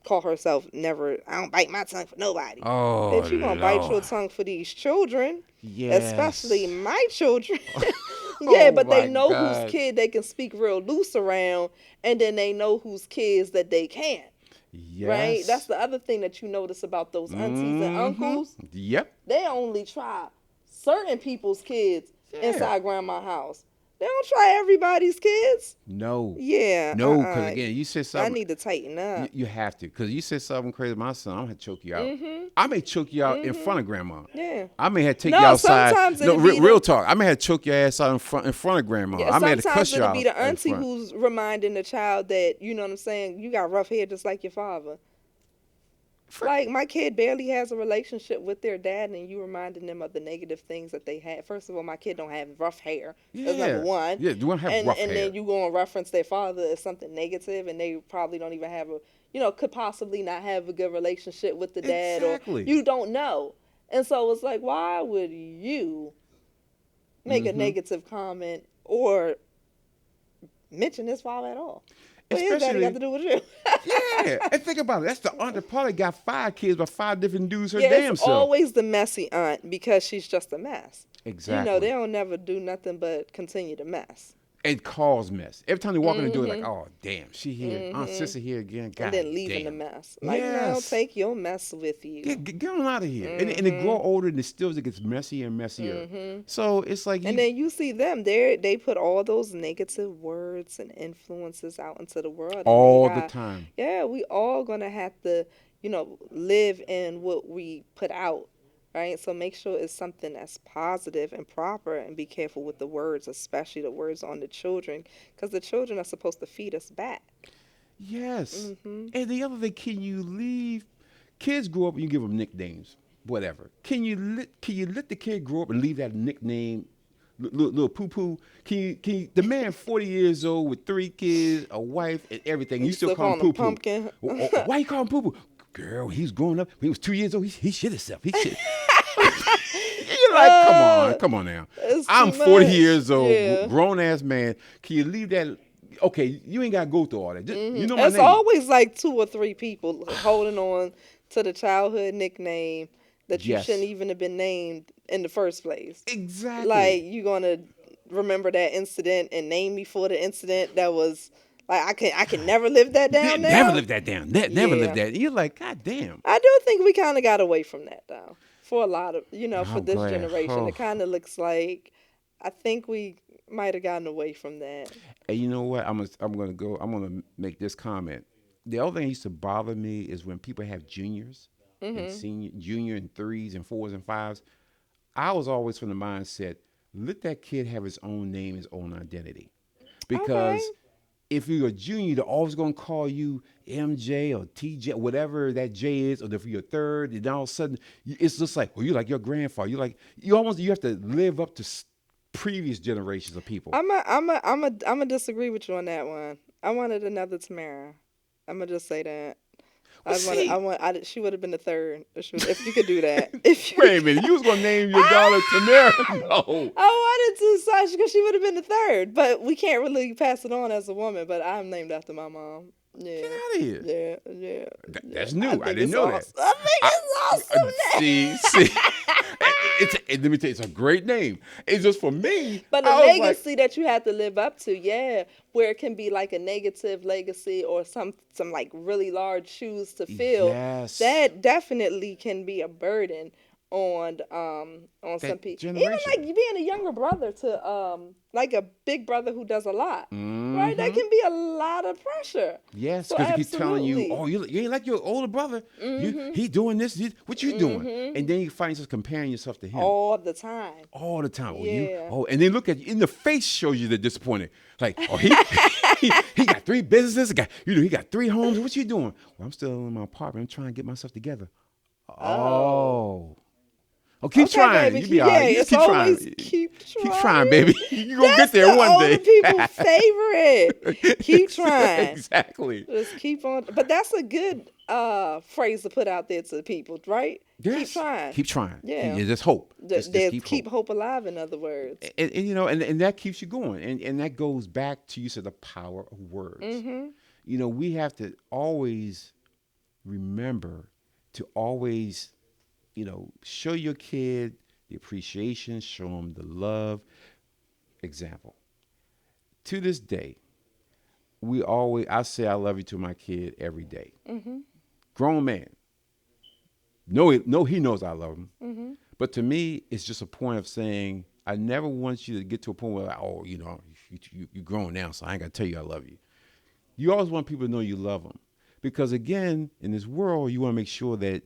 S2: call herself never. I don't bite my tongue for nobody.
S1: Oh
S2: Bitch, you gonna bite your
S1: Lord.
S2: tongue for these children, especially
S1: Yes.
S2: my children. Yeah,
S1: Oh
S2: but they
S1: my
S2: know whose
S1: God.
S2: kid they can speak real loose around, and then they know whose kids that they can't. Right? That's
S1: Yes.
S2: the other thing that you notice about those aunties and
S1: Mm-hmm.
S2: uncles.
S1: Yep.
S2: They only try certain people's kids
S1: Yeah.
S2: inside grandma's house. They don't try everybody's kids.
S1: No.
S2: Yeah,
S1: No, because again, you said
S2: I
S1: something.
S2: need to tighten up.
S1: You have to, because you said something crazy to my son. I'm gonna choke you out.
S2: Mhm.
S1: I may choke you out in front
S2: Mhm.
S1: of grandma.
S2: Yeah.
S1: I may have to take you
S2: No,
S1: outside.
S2: sometimes
S1: No,
S2: it'll be
S1: real
S2: the
S1: talk. I may have to choke your ass out in front of grandma.
S2: yeah,
S1: I may have to
S2: sometimes
S1: cuss you
S2: it'll be
S1: out
S2: the
S1: in
S2: auntie
S1: front.
S2: who's reminding the child that, you know what I'm saying, you got rough hair just like your father.
S1: Fr-
S2: Like my kid barely has a relationship with their dad, and you reminding them of the negative things that they had. First of all, my kid don't have rough hair. That's number
S1: Yeah.
S2: one.
S1: Yeah. You want to have rough
S2: And
S1: hair?
S2: then you go and reference their father as something negative, and they probably don't even have could possibly not have a good relationship with the dad, or
S1: Exactly.
S2: you don't know. And so it's like, why would you make a
S1: Mm-hmm.
S2: negative comment or mention his father at all? What his daddy got
S1: Especially,
S2: to do with you?
S1: yeah. And think about it. That's the aunt that probably got 5 kids by 5 different dudes her
S2: Yeah, it's
S1: damn self.
S2: always the messy aunt because she's just a mess. They
S1: Exactly.
S2: don't never do nothing but continue to mess.
S1: It cause mess. Every time they walk in the door, like,
S2: Mhm.
S1: oh damn, she here, Aunt
S2: Mhm.
S1: Sister here again.
S2: And
S1: God
S2: then leaving the
S1: damn.
S2: mess. Like, no,
S1: Yes.
S2: take your mess with you.
S1: Get on out of here. And they grow
S2: Mhm.
S1: older and it still gets messier and messier.
S2: Mhm.
S1: So it's like
S2: And
S1: you
S2: then you see them, they put all those negative words and influences out into the world, and they
S1: all the
S2: got,
S1: time.
S2: yeah, we all gonna have to, live in what we put out, right? So make sure it's something that's positive and proper, and be careful with the words, especially the words on the children, because the children are supposed to feed us back.
S1: Yes.
S2: Mhm.
S1: And the other thing, can you leave kids grow up and you give them nicknames, whatever. Can you let the kid grow up and leave that nickname little poo poo? The man 40 years old with 3 kids, a wife, and everything.
S2: You
S1: You still
S2: still
S1: call him
S2: calling them
S1: poo poo.
S2: pumpkin?
S1: Why you call him poo poo? Girl, he's growing up. When he was 2 years old. He shit himself. He shit. You're like,
S2: uh,
S1: come on now.
S2: it's
S1: I'm
S2: too
S1: 40
S2: much.
S1: years old,
S2: Yeah.
S1: grown ass man. Can you leave that? Okay, you ain't gotta go through all that. Just, you know my
S2: It's
S1: name.
S2: always like two or three people holding on to the childhood nickname that you shouldn't
S1: Yes,
S2: even have been named in the first place.
S1: exactly.
S2: Like, you gonna remember that incident and name me for the incident that was like, I can never live that down
S1: Never
S2: now.
S1: live that down. Never live
S2: Yeah.
S1: that. You're like, God damn.
S2: I do think we kind of got away from that though. For a lot of, for
S1: I'm
S2: this
S1: glad.
S2: generation,
S1: Oh,
S2: it kind of looks like I think we might have gotten away from that.
S1: And you know what? I'm gonna make this comment. The other thing that used to bother me is when people have juniors and
S2: Mhm.
S1: senior, junior and threes and fours and fives. I was always from the mindset, let that kid have his own name, his own identity.
S2: Okay.
S1: Because if you're a junior, they're always going to call you MJ or TJ, whatever that J is, or if you're a third, and then all of a sudden, it's just like, well, you're like your grandfather. You have to live up to previous generations of people.
S2: I'm a disagree with you on that one. I wanted another Tamara. I'm gonna just say that.
S1: Well, see,
S2: She would have been the third. If you could do that. If you
S1: wait a minute, you was going to name your daughter Tamara? No.
S2: I wanted to, Sasha, because she would have been the third. But we can't really pass it on as a woman. But I'm named after my mom.
S1: Get
S2: Yeah,
S1: out of here.
S2: yeah, yeah, yeah.
S1: That's new. I
S2: think
S1: didn't
S2: it's
S1: know that.
S2: awesome. I think
S1: I,
S2: it's awesome.
S1: see. Let me tell you, it's a great name. It's just for me.
S2: But the
S1: I was like,
S2: legacy that you have to live up to, yeah, where it can be like a negative legacy or some like really large shoes to fill,
S1: yes,
S2: that definitely can be a burden on some
S1: that
S2: people. Even
S1: generation.
S2: like you being a younger brother to like a big brother who does a lot, right? That
S1: Mm-hmm.
S2: can be a lot of pressure.
S1: Yes,
S2: So
S1: because he keeps telling you,
S2: absolutely.
S1: "Oh, you ain't like your older brother.
S2: Mhm.
S1: He doing this. What you doing?"
S2: Mhm.
S1: And then you find yourself comparing yourself to him
S2: All the time.
S1: all the time. Oh,
S2: Yeah.
S1: and they look at you in the face, shows you they're disappointed. Like, oh, he got three businesses. He got three homes. What you doing? Well, I'm still in my apartment. I'm trying to get myself together.
S2: Oh.
S1: Oh. Oh, keep
S2: Okay,
S1: trying.
S2: baby.
S1: You be all
S2: Yeah,
S1: right. You just
S2: it's
S1: keep trying.
S2: always keep
S1: Keep trying,
S2: trying.
S1: baby. You gonna get
S2: That's
S1: there
S2: the
S1: one
S2: older
S1: day.
S2: people favorite. Keep trying.
S1: Exactly.
S2: Just keep on. But that's a good phrase to put out there to people, right? Keep
S1: Yes.
S2: trying.
S1: Keep trying.
S2: Yeah.
S1: Just hope. Just
S2: They
S1: keep
S2: keep
S1: hope.
S2: hope alive, in other words.
S1: And that keeps you going. And that goes back to you said the power of words.
S2: Mm-hmm.
S1: We have to always remember to always, show your kid the appreciation, show them the love. Example. To this day, I say I love you to my kid every day.
S2: Mm-hmm.
S1: Grown man. No, he knows I love him.
S2: Mm-hmm.
S1: But to me, it's just a point of saying, I never want you to get to a point where, like, oh, you're grown now, so I ain't got to tell you I love you. You always want people to know you love them. Because again, in this world, you want to make sure that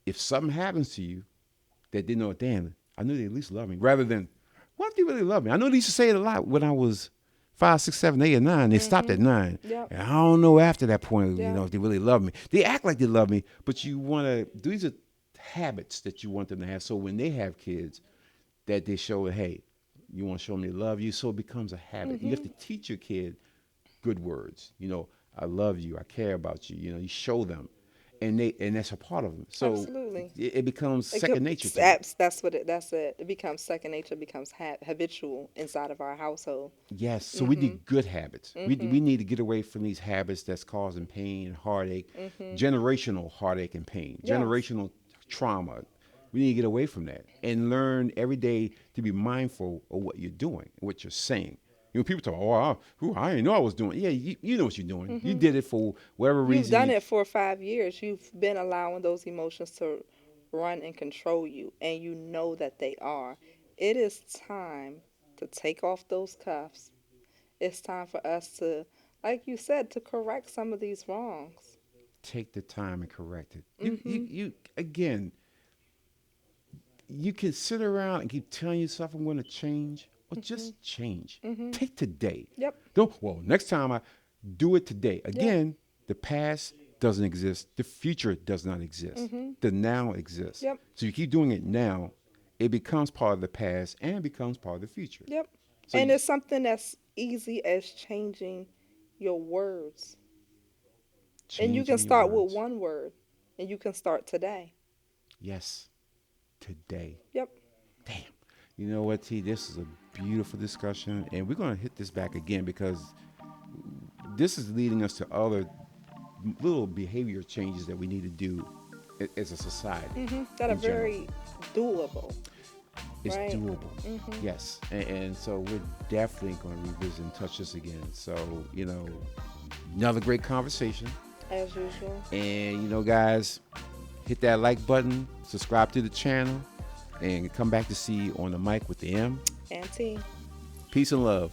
S1: if something happens to you, that they know, damn, I knew they at least love me. Rather than, what if they really love me? I know they used to say it a lot when I was 5, 6, 7, 8, and 9. They stopped at 9.
S2: Yep.
S1: And I don't know after that point,
S2: Yeah.
S1: if they really love me. They act like they love me, but you want to, these are habits that you want them to have. So when they have kids, that they show, hey, you want to show them they love you, so it becomes a habit. You have to teach your kid good words. I love you, I care about you. You show them, and that's a part of them. So
S2: Absolutely.
S1: it becomes
S2: It
S1: second
S2: could,
S1: nature to them.
S2: that's it. It becomes second nature, becomes habitual inside of our household.
S1: Yes, so we need good habits. We need to get away from these habits that's causing pain and heartache, generational heartache and pain,
S2: Yes.
S1: generational trauma. We need to get away from that and learn every day to be mindful of what you're doing, what you're saying. People talk, I didn't know I was doing. Yeah, you know what you're doing. You did it for whatever
S2: You've
S1: reason.
S2: done it for 5 years. You've been allowing those emotions to run and control you, and you know that they are. It is time to take off those cuffs. It's time for us to, like you said, to correct some of these wrongs.
S1: Take the time and correct it. You again, you can sit around and keep telling yourself I'm going to change. Well, just change. Take today.
S2: Yep.
S1: Next time I do it today. Again, the past doesn't exist. The future does not exist. The now exists.
S2: Yep.
S1: So you keep doing it now, it becomes part of the past and it becomes part of the future.
S2: Yep.
S1: So
S2: And it's something that's easy as changing your words. And you can
S1: changing your
S2: start with
S1: words.
S2: one word, and you can start today.
S1: Yes, today.
S2: Yep.
S1: Damn. You know what, T? This is a beautiful discussion, and we're going to hit this back again because this is leading us to other little behavior changes that we need to do as a society.
S2: That are
S1: in general.
S2: very doable.
S1: It's
S2: Right.
S1: doable. Yes. And so we're definitely going to revisit and touch this again. So, another great conversation.
S2: As usual.
S1: And, guys, hit that like button, subscribe to the channel, and come back to see On the Mic with the M.
S2: and team.
S1: Peace and love.